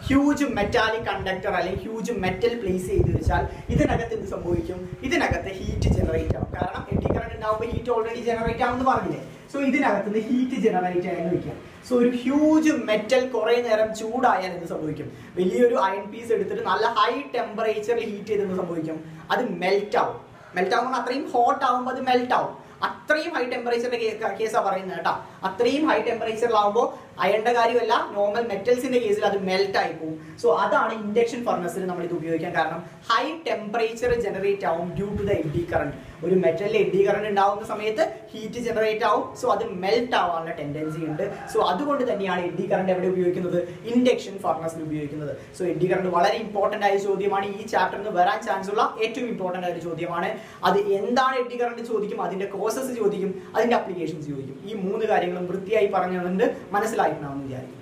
ഹ്യൂജ് മെറ്റാലിക് കണ്ടക്ടർ അല്ലെങ്കിൽ ഹ്യൂജ് മെറ്റൽ പ്ലേസ് ചെയ്ത് വെച്ചാൽ ഇതിനകത്ത് എന്ത് സംഭവിക്കും? ഇതിനകത്ത് ഹീറ്റ് ജനറേറ്റ് ആവും. കാരണം എഡ്ഡി കറണ്ട് ഉണ്ടാവുമ്പോൾ ഹീറ്റ് ഓൾറെഡി ജനറേറ്റ് ആവുമെന്ന് പറഞ്ഞില്ലേ. സോ ഇതിനകത്ത് ഹീറ്റ് ജനറേറ്റ് ആയെന്ന് വെക്കാം. സോ ഒരു ഹ്യൂജ് മെറ്റൽ കുറെ നേരം ചൂടായാൽ എന്ത് സംഭവിക്കും? വലിയൊരു അയൺ പീസ് എടുത്തിട്ട് നല്ല ഹൈ ടെമ്പറേച്ചറിൽ ഹീറ്റ് ചെയ്ത് എന്ത് സംഭവിക്കും? അത് മെൽറ്റ് ആവും. മെൽറ്റ് ആവുമ്പോൾ അത്രയും ഹോട്ട് ആവുമ്പോൾ അത് മെൽറ്റ് ആവും. അത്രയും ഹൈ ടെമ്പറേച്ചറിന്റെ കേസാണ് പറയുന്നത് കേട്ടോ. അത്രയും ഹൈ ടെമ്പറേച്ചറിലാവുമ്പോൾ അയണിന്റെ കാര്യമല്ല, നോർമൽ മെറ്റൽസിന്റെ കേസിൽ അത് മെൽറ്റ് ആയി പോകും. സോ അതാണ് ഇൻഡക്ഷൻ ഫർണസിൽ നമ്മൾ ഇത് ഉപയോഗിക്കാൻ കാരണം. ഹൈ ടെമ്പറേച്ചർ ജനറേറ്റ് ആവും due to the eddy current. ഒരു മെറ്റലിൽ എഡ്ഡി കറണ്ട് ഉണ്ടാവുന്ന സമയത്ത് ഹീറ്റ് ജനറേറ്റ് ആവും. സോ അത് മെൽറ്റ് ആവാനുള്ള ടെൻഡൻസി ഉണ്ട്. സോ അതുകൊണ്ട് തന്നെയാണ് എഡ്ഡി കറണ്ട് എവിടെ ഉപയോഗിക്കുന്നത്? ഇൻഡക്ഷൻ ഫർണസിൽ ഉപയോഗിക്കുന്നത്. സോ എഡ്ഡി കറണ്ട് വളരെ ഇമ്പോർട്ടന്റ് ആയ ചോദ്യമാണ്. ഈ ചാപ്റ്ററിൽ നിന്ന് വരാൻ ചാൻസ് ഉള്ള ഏറ്റവും ഇമ്പോർട്ടന്റ് ആയ ഒരു ചോദ്യമാണ്. അത് എന്താണ് എഡ്ഡി കറണ്ട് ചോദിക്കും, അതിന്റെ കോസസ് ചോദിക്കും, അതിന്റെ അപ്ലിക്കേഷൻസ് ചോദിക്കും. ഈ മൂന്ന് കാര്യങ്ങളും വൃത്തിയായി പറഞ്ഞുകൊണ്ട് മനസ്സിലാക്കണമെന്ന് വിചാരിക്കും.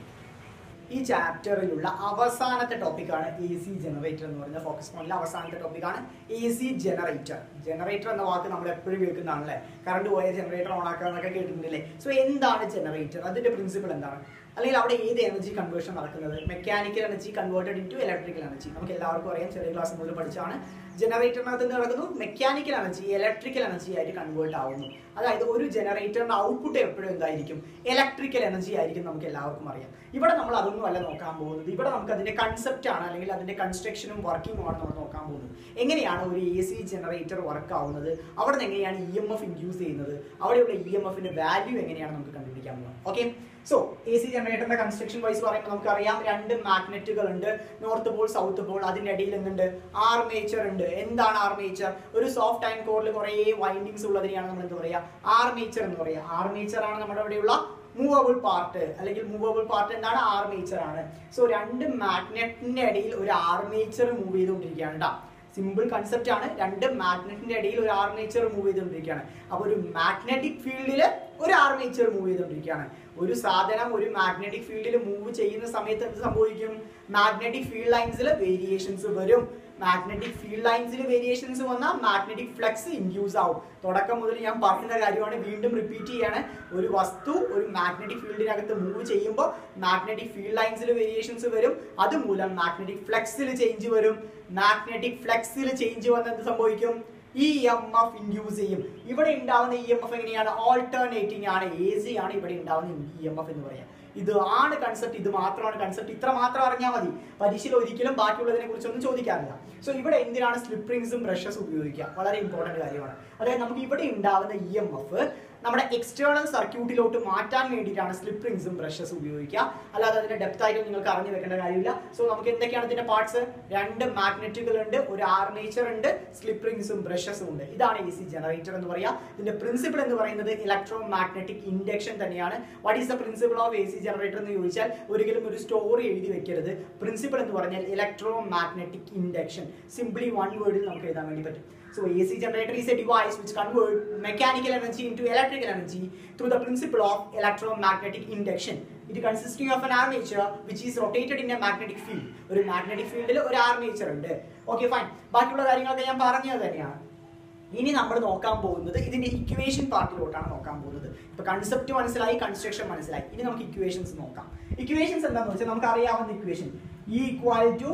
ഈ ചാപ്റ്ററിലുള്ള അവസാനത്തെ ടോപ്പിക്കാണ് എ സി ജനറേറ്റർ എന്ന് പറഞ്ഞ ഫോക്കസ് പോയിന്റിലെ അവസാനത്തെ ടോപ്പിക്കാണ് എ സി ജനറേറ്റർ. ജനറേറ്റർ എന്ന വാക്ക് നമ്മൾ എപ്പോഴും കേൾക്കുന്നതാണല്ലേ. കറണ്ട് പോയ ജനറേറ്റർ ഓൺ ആക്കുക എന്നൊക്കെ കേട്ടിട്ടുണ്ടല്ലേ. സോ എന്താണ് ജനറേറ്റർ? അതിന്റെ പ്രിൻസിപ്പിൾ എന്താണ്? അല്ലെങ്കിൽ അവിടെ ഏത് എനർജി കൺവേർഷൻ നടക്കുന്നത്? Mechanical energy converted into electrical energy. നമുക്ക് എല്ലാവർക്കും അറിയാം, ചെറിയ ക്ലാസ് മുതൽ പഠിച്ചാണ്. ജനറേറ്ററിനകത്ത് എന്ത് നടക്കുന്നു? മെക്കാനിക്കൽ എനർജി ഇലക്ട്രിക്കൽ എനർജി ആയിട്ട് കൺവേർട്ട് ആവുന്നു. അതായത് ഒരു ജനറേറ്ററിന്റെ ഔട്ട്പുട്ട് എപ്പോഴും എന്തായിരിക്കും? ഇലക്ട്രിക്കൽ എനർജി ആയിരിക്കും. നമുക്ക് എല്ലാവർക്കും അറിയാം. ഇവിടെ നമ്മൾ അതൊന്നും അല്ല നോക്കാൻ പോകുന്നത്. ഇവിടെ നമുക്ക് അതിന്റെ കൺസെപ്റ്റ് ആണ്, അല്ലെങ്കിൽ അതിന്റെ കൺസ്ട്രക്ഷനും വർക്കിംഗും ആണ് നമ്മൾ നോക്കാൻ പോകുന്നത്. എങ്ങനെയാണ് ഒരു എ സി ജനറേറ്റർ വർക്ക് ആവുന്നത്, അവിടെ നിന്ന് എങ്ങനെയാണ് EMF ഇൻഡ്യൂസ് ചെയ്യുന്നത്, അവിടെയുള്ള EMFന്റെ വാല്യൂ എങ്ങനെയാണ് നമുക്ക് കണ്ടുപിടിക്കാൻ പോകുന്നത്. ഓക്കെ, സോ എ സി ജനറേറ്ററിന്റെ കൺസ്ട്രക്ഷൻ വൈസ് പറയുമ്പോൾ നമുക്കറിയാം, രണ്ട് മാഗ്നറ്റുകൾ ഉണ്ട്, നോർത്ത് പോൾ സൗത്ത് പോൾ. അതിന്റെ ഇടയിൽ എന്തുണ്ട്? ആർമേച്ചർ ഉണ്ട്. എന്താണ് ആർമേച്ചർ? ഒരു സോഫ്റ്റ് അയൺ കോറിൽ കുറെ വൈൻഡിങ്സ് ഉള്ളതിനെയാണ് നമ്മൾ എന്താ പറയുക? ആർമേച്ചർ എന്ന് പറയുക. ആർമേച്ചർ ആണ് നമ്മുടെ ഇവിടെയുള്ള മൂവബിൾ പാർട്ട്, അല്ലെങ്കിൽ മൂവബിൾ പാർട്ട് എന്താണ്? ആർമേച്ചർ ആണ്. സോ രണ്ട് മാഗ്നറ്റിന്റെ ഇടയിൽ ഒരു ആർമേച്ചർ മൂവ് ചെയ്തുകൊണ്ടിരിക്കുകയാണ് കേട്ടോ. സിമ്പിൾ കൺസെപ്റ്റ് ആണ്. രണ്ട് മാഗ്നറ്റിന്റെ ഇടയിൽ ഒരു ആർമേച്ചർ മൂവ് ചെയ്തുകൊണ്ടിരിക്കുകയാണ്. അപ്പൊ ഒരു മാഗ്നറ്റിക് ഫീൽഡിൽ ഒരു ആർമേച്ചർ മൂവ് ചെയ്തുകൊണ്ടിരിക്കുകയാണ്. ഒരു സാധനം ഒരു മാഗ്നറ്റിക് ഫീൽഡിൽ മൂവ് ചെയ്യുന്ന സമയത്ത് എന്ത് സംഭവിക്കും? മാഗ്നറ്റിക് ഫീൽഡ് ലൈൻസിൽ വേരിയേഷൻസ് വരും. മാഗ്നറ്റിക് ഫീൽഡ് ലൈൻസിൽ വേരിയേഷൻസ് വന്നാൽ മാഗ്നറ്റിക് ഫ്ലക്സ് ഇൻഡ്യൂസ് ആവും. തുടക്കം മുതൽ ഞാൻ പറയുന്ന കാര്യമാണ്, വീണ്ടും റിപ്പീറ്റ് ചെയ്യാണ്. ഒരു വസ്തു ഒരു മാഗ്നറ്റിക് ഫീൽഡിനകത്ത് മൂവ് ചെയ്യുമ്പോൾ മാഗ്നറ്റിക് ഫീൽഡ് ലൈൻസിൽ വേരിയേഷൻസ് വരും. അതുമൂലം മാഗ്നറ്റിക് ഫ്ലക്സിൽ ചേഞ്ച് വരും. മാഗ്നറ്റിക് ഫ്ലക്സിൽ ചേഞ്ച് വന്ന് എന്ത് സംഭവിക്കും? EMF ഇൻഡ്യൂസ് ചെയ്യും. ഇവിടെ ഉണ്ടാവുന്ന EMF എങ്ങനെയാണ്? ഓൾട്ടർനേറ്റിംഗ് ആണ്. AC ആണ് ഇവിടെ ഉണ്ടാവുന്ന EMF എന്ന് പറയാം. ഇതാണ് കൺസെപ്റ്റ്. ഇത് മാത്രമാണ് കൺസെപ്റ്റ്. ഇത്ര മാത്രം അറിഞ്ഞാൽ മതി. പരീക്ഷയിൽ ഒരിക്കലും ബാക്കിയുള്ളതിനെ കുറിച്ചൊന്നും ചോദിക്കാറില്ല. സോ ഇവിടെ എന്തിനാണ് സ്ലിപ്പ് റിംഗ്സും ബ്രഷസും ഉപയോഗിക്കുക? വളരെ ഇമ്പോർട്ടന്റ് കാര്യമാണ്. അതായത് നമുക്ക് ഇവിടെ ഉണ്ടാവുന്ന EMF നമ്മുടെ എക്സ്റ്റേണൽ സർക്യൂട്ടിലോട്ട് മാറ്റാൻ വേണ്ടിയിട്ടാണ് സ്ലിപ്പ് റിംഗ്സും ബ്രഷസും ഉപയോഗിക്കുക. അല്ലാതെ അതിന്റെ ഡെപ്ത് ആയിട്ട് നിങ്ങൾക്ക് അറിഞ്ഞു വെക്കേണ്ട കാര്യമില്ല. സോ നമുക്ക് എന്തൊക്കെയാണ് ഇതിന്റെ പാർട്സ്? രണ്ട് മാഗ്നറ്റുകൾ ഉണ്ട്, ഒരു ആർമേച്ചർ ഉണ്ട്, സ്ലിപ്പ് റിംഗ്സും ബ്രഷസും ഉണ്ട്. ഇതാണ് AC ജനറേറ്റർ എന്ന് പറയാം. ഇതിന്റെ പ്രിൻസിപ്പിൾ എന്ന് പറയുന്നത് ഇലക്ട്രോ മാഗ്നറ്റിക് ഇൻഡക്ഷൻ തന്നെയാണ്. What is the principle of AC generator എന്ന് ചോദിച്ചാൽ ഒരിക്കലും ഒരു സ്റ്റോറി എഴുതി വെക്കരുത്. പ്രിൻസിപ്പിൾ എന്ന് പറഞ്ഞാൽ electro magnetic induction. Simply one വേർഡിൽ നമുക്ക് എഴുതാൻ വേണ്ടി പറ്റും. So AC generator is a device which converts mechanical energy into electrical energy through the principle of electromagnetic induction. It consisting of an armature which is rotated in a magnetic field. ഒരു magnetic fieldൽ ഒരു armature ഉണ്ട്. Okay, fine. ബാക്കിയുള്ള കാര്യങ്ങളൊക്കെ ഞാൻ പറഞ്ഞത് തന്നെയാണ്. ഇനി നമ്മൾ നോക്കാൻ പോകുന്നത് ഇതിന്റെ ഇക്വേഷൻ പാർട്ടിലോട്ടാണ് നോക്കാൻ പോകുന്നത്. ഇപ്പൊ കൺസെപ്റ്റ് മനസ്സിലായി, കൺസ്ട്രക്ഷൻ മനസ്സിലായി. ഇനി നമുക്ക് ഇക്വേഷൻസ് നോക്കാം. ഇക്വേഷൻസ് എന്താണെന്ന് വെച്ചാൽ നമുക്ക് അറിയാവുന്ന equation E equal to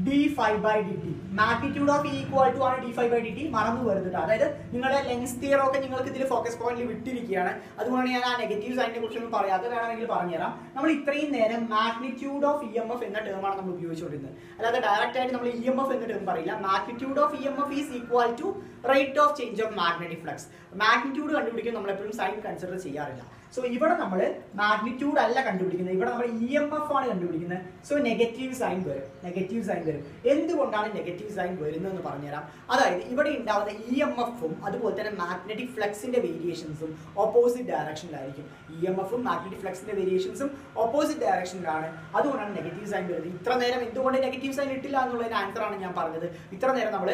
d∅dt. Magnitude of E equal to ആണ് d∅dt. മറന്നു വരുന്നത്. അതായത് നിങ്ങളുടെ ലെങ്ത് തിയറം ഒക്കെ നിങ്ങൾക്ക് ഇതിൽ ഫോക്കസ് പോയിന്റിൽ വിട്ടിരിക്കുകയാണ്. അതുകൊണ്ടാണ് ഞാൻ ആ നെഗറ്റീവ് സൈനിനെ കുറിച്ചൊന്നും പറയാതെ, വേണമെങ്കിൽ പറഞ്ഞുതരാം. നമ്മൾ ഇത്രയും നേരം മാഗ്നിറ്റ്യൂഡ് ഓഫ് EMF എന്ന ടേമാണ് നമ്മൾ ഉപയോഗിച്ചുകൊണ്ടിരുന്നത്. അല്ലാതെ ഡയറക്റ്റ് ആയിട്ട് നമ്മൾ EMF എന്ന ടേം പറയില്ല. Magnitude of EMF is equal to rate of change of magnetic flux. Magnitude കണ്ടുപിടിക്കാൻ നമ്മൾ എപ്പോഴും സൈൻ കൺസിഡർ ചെയ്യാറില്ല. സോ ഇവിടെ നമ്മൾ മാഗ്നിറ്റ്യൂഡ് അല്ല കണ്ടുപിടിക്കുന്നത്, ഇവിടെ നമ്മൾ EMF ആണ് കണ്ടുപിടിക്കുന്നത്. സോ നെഗറ്റീവ് സൈൻ വരും, നെഗറ്റീവ് സൈൻ വരും. എന്തുകൊണ്ടാണ് നെഗറ്റീവ് സൈൻ വരുന്നതെന്ന് പറഞ്ഞുതരാം. അതായത് ഇവിടെ ഉണ്ടാവുന്ന EMF-ഉം അതുപോലെ തന്നെ മാഗ്നറ്റിക് ഫ്ലക്സിന്റെ വേരിയേഷൻസും ഓപ്പോസിറ്റ് ഡയറക്ഷനിലായിരിക്കും. EMF-ഉം മാഗ്നറ്റിക് ഫ്ലക്സിന്റെ വേരിയേഷൻസും ഓപ്പോസിറ്റ് ഡയറക്ഷനിലാണ്. അതുകൊണ്ടാണ് നെഗറ്റീവ് സൈൻ വരുന്നത്. ഇത്ര നേരം എന്തുകൊണ്ട് നെഗറ്റീവ് സൈൻ ഇട്ടില്ല എന്നുള്ളതിന് ആൻസർ ആണ് ഞാൻ പറഞ്ഞത്. ഇത്ര നേരം നമ്മൾ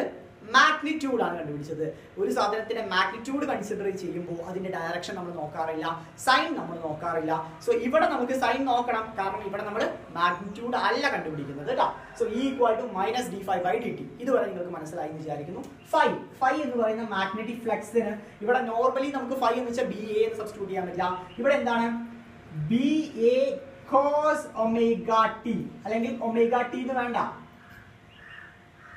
മാഗ്നിറ്റ്യൂഡ് ആണ് കണ്ടുപിടിച്ചത്. ഒരു സാധനത്തിന്റെ മാഗ്നിറ്റ്യൂഡ് കൺസിഡർ ചെയ്യുമ്പോൾ അതിന്റെ ഡയറക്ഷൻ നമ്മൾ നോക്കാറില്ല, സൈൻ നമ്മൾ നോക്കാറില്ല. സോ ഇവിടെ നമുക്ക് സൈൻ നോക്കണം, കാരണം ഇവിടെ നമ്മൾ മാഗ്നിറ്റ്യൂഡ് അല്ല കണ്ടുപിടിക്കുന്നത് കേട്ടോ. So E equal to minus d∅dt. ഇതുവരെ നിങ്ങൾക്ക് മനസ്സിലായി എന്ന് വിചാരിക്കുന്നു. ഫൈ എന്ന് പറയുന്ന മാഗ്നറ്റിക് ഫ്ലക്സിന് ഇവിടെ നോർമലി നമുക്ക് ഫൈ എന്ന് വെച്ചാൽ BA എന്ന് സബ്സ്റ്റിറ്റ്യൂട്ട് ചെയ്യാൻ പറ്റില്ല. ഇവിടെ എന്താണ് BA cos omega t, അല്ലെങ്കിൽ omega t എന്ന് വേണ്ട,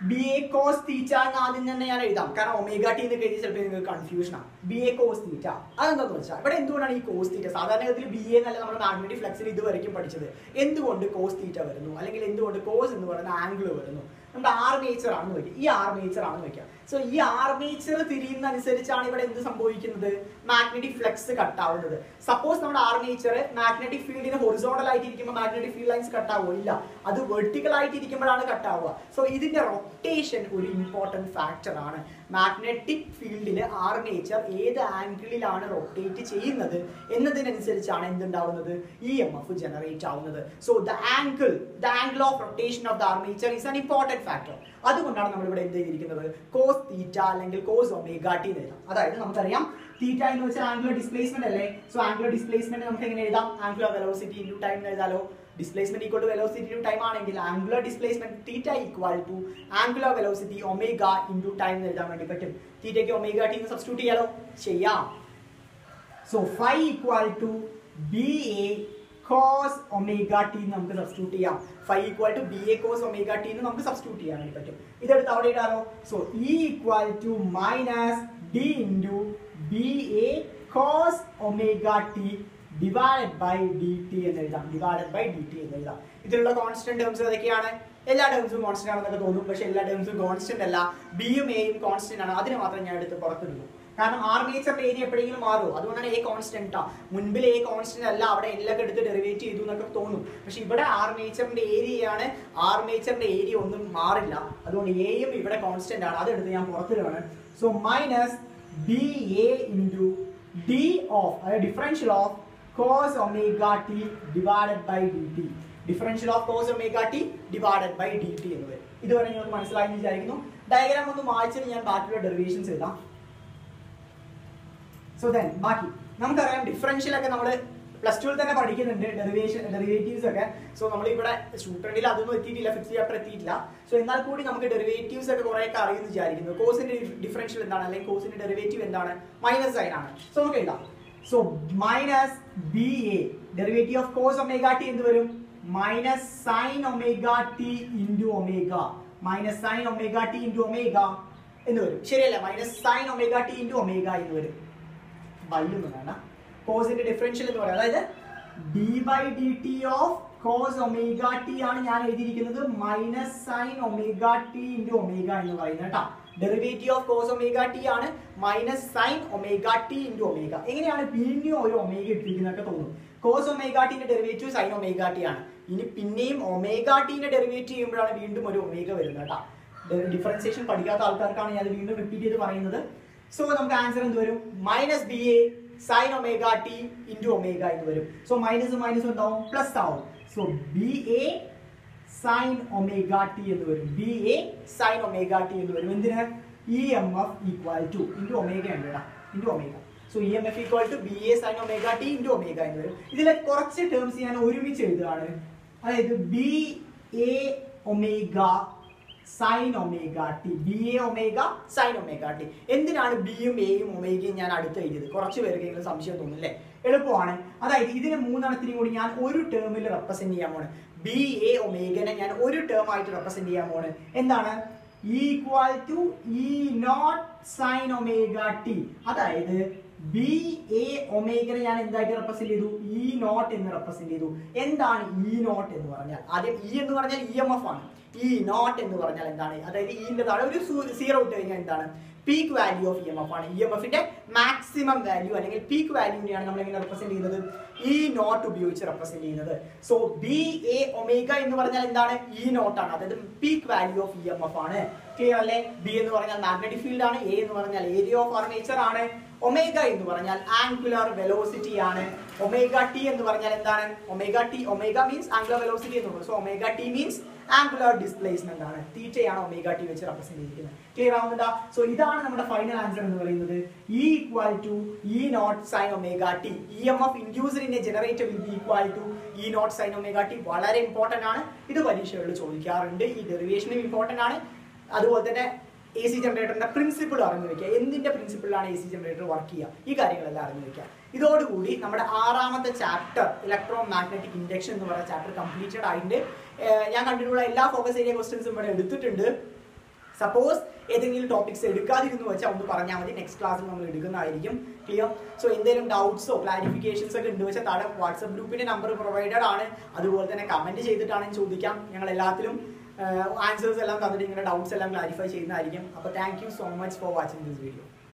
BA cos theta എന്ന് ആദ്യം തന്നെ ഞാൻ എഴുതാം. കാരണം ഒമേഗ ടി എന്നൊക്കെ എഴുതി ചിലപ്പോൾ നിങ്ങൾക്ക് കൺഫ്യൂഷൻ ആണ്. BA cos theta അതെന്താന്ന് വെച്ചാൽ ഇവിടെ എന്തുകൊണ്ടാണ് ഈ കോസ് തീറ്റ, സാധാരണഗതിയിൽ BA എന്നല്ല നമ്മൾ മാഗ്നറ്റിക് ഫ്ലക്സിൽ ഇതുവരെയും പഠിച്ചത്. എന്തുകൊണ്ട് കോസ് തീറ്റ വരുന്നു, അല്ലെങ്കിൽ എന്തുകൊണ്ട് കോസ് എന്ന് പറയുന്ന ആംഗിൾ വരുന്നു? നമ്മുടെ ആർമേച്ചർ ആണെന്ന് വെക്കുക, ഈ ആർമേച്ചർ ആണെന്ന് വെക്കുക. സോ ഈ ആർമേച്ചർ തിരിയുന്ന അനുസരിച്ചാണ് ഇവിടെ എന്ത് സംഭവിക്കുന്നത്, മാഗ്നറ്റിക് ഫ്ലക്സ് കട്ടാവുന്നത്. സപ്പോസ് നമ്മുടെ ആർമേച്ചർ മാഗ്നറ്റിക് ഫീൽഡിന് ഹൊറിസോണ്ടൽ ആയിട്ട് ഇരിക്കുമ്പോൾ മാഗ്നറ്റിക് ഫീൽഡ് ലൈൻസ് കട്ടാവുമോ? ഇല്ല, അത് വെർട്ടിക്കൽ ആയിട്ട് ഇരിക്കുമ്പോഴാണ് കട്ടാവുക. സോ ഇതിന്റെ റൊട്ടേഷൻ ഒരു ഇമ്പോർട്ടന്റ് ഫാക്ടർ ആണ്. മാഗ്നറ്റിക് ഫീൽഡിൽ ആർമേച്ചർ ഏത് ആംഗിളിലാണ് റൊട്ടേറ്റ് ചെയ്യുന്നത് എന്നതിനനുസരിച്ചാണ് എന്തുണ്ടാവുന്നത്, EMF ജനറേറ്റ് ആവുന്നത്. So the angle of rotation of the armature is an important factor. അതുകൊണ്ടാണ് നമ്മൾ ഇവിടെ എന്ത് ചെയ്തിരിക്കുന്നത്, കോസ് തീറ്റ അല്ലെങ്കിൽ കോസ് ഒമേഗ ടി എന്ന് എഴുതാം. അതായത് നമുക്കറിയാം തീറ്റ എന്ന് വെച്ചാൽ ആംഗുലർ ഡിസ്പ്ലേസ്മെന്റ് അല്ലേ. സോ ആംഗുലർ ഡിസ്പ്ലേസ്മെന്റ് നമുക്ക് എങ്ങനെ എഴുതാം, ആംഗുലർ വെലോസിറ്റി ഇൻടു ടൈം എന്ന് എഴുതാലോ. Displacement equal to velocity into time ആണെങ്കിൽ angular displacement theta equal to angular velocity omega into time എന്ന് എഴുതാൻ വേണ്ടി പറ്റും. തീറ്റയ്ക്ക് ഒമേഗ ടി എന്ന് സബ്സ്റ്റിറ്റ്യൂട്ട് ചെയ്യാലോ, ചെയ്യാം. So phi equal to BA cos omega t നമുക്ക് സബ്സ്റ്റിറ്റ്യൂട്ട് ചെയ്യാം. Phi equal to BA cos omega t എന്ന് നമുക്ക് സബ്സ്റ്റിറ്റ്യൂട്ട് ചെയ്യാൻ വേണ്ടി പറ്റും. ഇതെടുത്ത് അവിടെ ഇടാലോ. So E equal to minus D into BA cos omega t divided by dt എന്ന് എഴുതാം, ഡിവൈഡഡ് ബൈ dt എന്ന് എഴുതാം. ഇതിലുള്ള കോൺസ്റ്റന്റ് ടേംസ് ഏതൊക്കെയാണ്? എല്ലാ ടേംസും കോൺസ്റ്റന്റ് ആണെന്നൊക്കെ തോന്നും, പക്ഷെ എല്ലാ ടേംസും കോൺസ്റ്റന്റ് അല്ല. ബിയും എയും കോൺസ്റ്റന്റ് ആണ്. അതിന് മാത്രം ഞാൻ എടുത്ത് പുറത്തിടുന്നു. കാരണം ആർമേച്ചറിന്റെ ഏരിയ എപ്പോഴെങ്കിലും മാറും, അതുകൊണ്ടാണ് A കോൺസ്റ്റന്റ്. മുൻപിൽ A കോൺസ്റ്റന്റ് അല്ല, അവിടെ എല്ലാം എടുത്ത് ഡെറിവേറ്റ് ചെയ്തു എന്നൊക്കെ തോന്നും. പക്ഷെ ഇവിടെ ആർമേച്ചറിന്റെ ഏരിയയാണ്, ആർമേച്ചറിന്റെ ഏരിയ ഒന്നും മാറില്ല. അതുകൊണ്ട് എയും ഇവിടെ കോൺസ്റ്റന്റ് ആണ്. അതെടുത്ത് ഞാൻ പുറത്തിടുകയാണ്. So minus BA into D of, അതായത് differential of cos omega t divided by dt. Differential of cos omega t divided by dt എന്ന് വരും. ഇതുവരെ നിങ്ങൾക്ക് മനസ്സിലായി എന്ന് വിചാരിക്കുന്നു. ഡയഗ്രാം ഒന്ന് വായിച്ചിട്ട് ഞാൻ ബാക്കിയുള്ള ഡെറിവേഷൻസ് എഴുതാം. സോ ദെൻ ബാക്കി നമുക്കറിയാം ഡിഫറൻഷ്യൽ ഒക്കെ നമ്മൾ പ്ലസ് ടുവിൽ തന്നെ പഠിക്കുന്നുണ്ട്, ഡെറിവേറ്റീവ്സ് ഒക്കെ. സോ നമ്മൾ ഇവിടെ ഷൂട്ടറിൽ അതൊന്നും എത്തിയിട്ടില്ല, ഫിഫ്ത്ത് ചാപ്റ്റർ എത്തിയിട്ടില്ല. സോ എന്നാൽ കൂടി നമുക്ക് ഡെറിവേറ്റീവ്സ് ഒക്കെ കുറേയൊക്കെ അറിയുമെന്ന് വിചാരിക്കുന്നു. കോസിന്റെ ഡിഫറൻഷ്യൽ എന്താണ്, അല്ലെങ്കിൽ കോസിന്റെ ഡെറിവേറ്റീവ് എന്താണ്, മൈനസ് സൈൻ ആണ്. സോ നമുക്ക് എഴുതാം. So minus BA derivative of cos omega t എന്ത് വരും, minus sine omega t into omega, minus sine omega t into omega എന്ന് വരും. ശരിയല്ല, minus sine omega t into omega എന്ന് വരും. ബൈയൊന്നും വേണ്ട, കോസിന്റെ ഡിഫറൻഷ്യൽ എന്ന് പറയാം. അതായത് d/dt of cos omega t ആണ് ഞാൻ എഴുതിയിരിക്കുന്നത്, minus sine omega t into omega എന്ന് പറയുന്നത് കേട്ടോ. Derivative of cos omega t ആണ് minus sine omega t into omega. എങ്ങനെയാണ് പിന്നെയും ഒരു ഒമേഗ ഇട്ടിരിക്കുന്നതൊക്കെ തോന്നും. കോസ് ഒമേഗ ടിന്റെ ഡെറിവേറ്റീവ് സൈൻ ഒമേഗ ടി ആണ്. ഇനി പിന്നെയും ഒമേഗ ടിന്റെ ഡെറിവേറ്റീവ് ചെയ്യുമ്പോഴാണ് വീണ്ടും ഒരു ഒമേഗ വരുന്നത് കേട്ടോ. ഡിഫറൻസിയേഷൻ പഠിക്കാത്ത ആൾക്കാർക്കാണ് ഞാൻ വീണ്ടും റിപ്പീറ്റ് ചെയ്ത് പറയുന്നത്. സോ നമുക്ക് ആൻസർ എന്ത് വരും, minus BA sign omega t into omega എന്ന് വരും. സോ മൈനസ് മൈനസ് എന്താവും, പ്ലസ് ആവും. So BA sign omega t എന്ന് വരും, BA സൈൻ ഒമേഗ ടി എന്ന് വരും. എന്തിന്, EMF equal to into omega ഉണ്ട് കേട്ടോ, into omega. So EMF equal to BA sin omega t into omega എന്ന് വരും. ഇതിലെ കുറച്ച് ടേംസ് ഞാൻ ഒരുമിച്ച് എഴുതുകയാണ്. അതായത് BA omega sin omega t, BA omega sin omega t. എന്തിനാണ് ബിയും എയും ഒമേഗയും ഞാൻ അടുത്ത് എഴുതിയത്? കുറച്ച് പേർക്കെങ്കിലും സംശയം തോന്നുന്നില്ലേ? എളുപ്പമാണ്. അതായത് ഇതിനെ മൂന്നെണ്ണത്തിനും കൂടി ഞാൻ ഒരു ടേമിൽ റെപ്രസെന്റ് ചെയ്യാൻ പോണ്. ബി എ ഒമേഗനെ ഞാൻ ഒരു ടേം ആയിട്ട് റെപ്രസെന്റ് ചെയ്യാൻ പോണ്. എന്താണ്? Equal to E nought sine omega t. അതായത് ബി എ ഒമേഗനെ ഞാൻ എന്തായിട്ട് റെപ്രസെന്റ് ചെയ്തു? ഇ നോട്ട് എന്ന് റെപ്രസെന്റ് ചെയ്തു. എന്താണ് ഇ നോട്ട് എന്ന് പറഞ്ഞാൽ? ആദ്യം ഇ എന്ന് പറഞ്ഞാൽ ഇ എം എഫ് ആണ്. ഇ നോട്ട് എന്ന് പറഞ്ഞാൽ എന്താണ്? അതായത് ഇന്റെ താഴെ ഒരു സീറോ ഇട്ട് കഴിഞ്ഞാൽ എന്താണ്? Peak value of E M F ആണ്. ഇ എം എഫിന്റെ മാക്സിമം വാല്യൂ അല്ലെങ്കിൽ പീക്ക് വാല്യൂവിനെയാണ് നമ്മൾ എങ്ങനെ റെപ്രസെന്റ് ചെയ്യുന്നത്? ഇ നോട്ട് ഉപയോഗിച്ച് റെപ്രസെന്റ് ചെയ്യുന്നത്. സോ ബി എ ഒമേഗ എന്ന് പറഞ്ഞാൽ എന്താണ്? ഇ നോട്ട് ആണ്. അതായത് peak value of E M F ആണ്. ക്ലിയർ അല്ലേ? ബി എന്ന് പറഞ്ഞാൽ മാഗ്നറ്റിക് ഫീൽഡ് ആണ്. എ എന്ന് പറഞ്ഞാൽ ഏരിയ ഓഫ് ആർമേച്ചർ ആണ്. ഒമേഗ എന്ന് പറഞ്ഞാൽ ആംഗുലർ വെലോസിറ്റി ആണ്. ഒമേഗ ടി എന്ന് പറഞ്ഞാൽ എന്താണ്? Omega t, omega means angular velocity എന്ന് പറയുന്നത്. So omega t means angular displacement ആണ്. തീറ്റയാണ് ഒമേഗ ടി വെച്ച് റെപ്രസെന്റ് ചെയ്തിരിക്കുന്നത്. ക്ലിയർ ആവുന്നുണ്ടോ? സോ ഇതാണ് നമ്മുടെ ഫൈനൽ ആൻസർ എന്ന് പറയുന്നത്. E equal to E nought sine omega t. E M F induced in a generator will be equal to E nought sine omega t. വളരെ important ആണ്. ഇത് പരീക്ഷകളിൽ ചോദിക്കാറുണ്ട്. ഈ ഡെറിവേഷനും ഇമ്പോർട്ടന്റ് ആണ്. അതുപോലെ തന്നെ എ സി ജനറേറ്ററിന്റെ പ്രിൻസിപ്പിൾ അറിഞ്ഞു വെക്കുക. എന്തിന്റെ പ്രിൻസിപ്പിളിലാണ് എ സി ജനറേറ്റർ വർക്ക് ചെയ്യുക? ഈ കാര്യങ്ങളെല്ലാം അറിഞ്ഞു വെക്കുക. ഇതോടുകൂടി നമ്മുടെ 6ാമത്തെ ചാപ്റ്റർ ഇലക്ട്രോ മാഗ്നറ്റിക് ഇൻഡക്ഷൻ എന്ന് പറയുന്ന ചാപ്റ്റർ കംപ്ലീറ്റഡ് ആയിട്ട് ഞാൻ കണ്ടിട്ടുള്ള എല്ലാ ഫോക്കസ് ഏരിയ ക്വസ്റ്റ്യൻസും ഇവിടെ എടുത്തിട്ടുണ്ട്. സപ്പോസ് ഏതെങ്കിലും ടോപ്പിക്സ് എടുക്കാതിരുന്നു വെച്ചാൽ ഒന്ന് പറഞ്ഞാൽ മതി. നെക്സ്റ്റ് ക്ലാസ്സിൽ നമ്മൾ എടുക്കുന്നതായിരിക്കും. ക്ലിയർ? സോ എന്തെങ്കിലും ഡൗട്ട്സോ ക്ലാരിഫിക്കേഷൻസ് ഒക്കെ ഉണ്ട് വെച്ചാൽ താഴെ വാട്സ്ആപ്പ് ഗ്രൂപ്പിന്റെ നമ്പർ പ്രൊവൈഡഡ് ആണ്. അതുപോലെ തന്നെ കമന്റ് ചെയ്തിട്ടാണെങ്കിൽ ചോദിക്കാം. ഞങ്ങൾ എല്ലാത്തിലും ആൻസേഴ്സ് എല്ലാം തന്നിട്ട് നിങ്ങളുടെ ഡൗട്ട്സ് എല്ലാം ക്ലാരിഫൈ ചെയ്യുന്നതായിരിക്കും. അപ്പോൾ thank you so much for watching this video.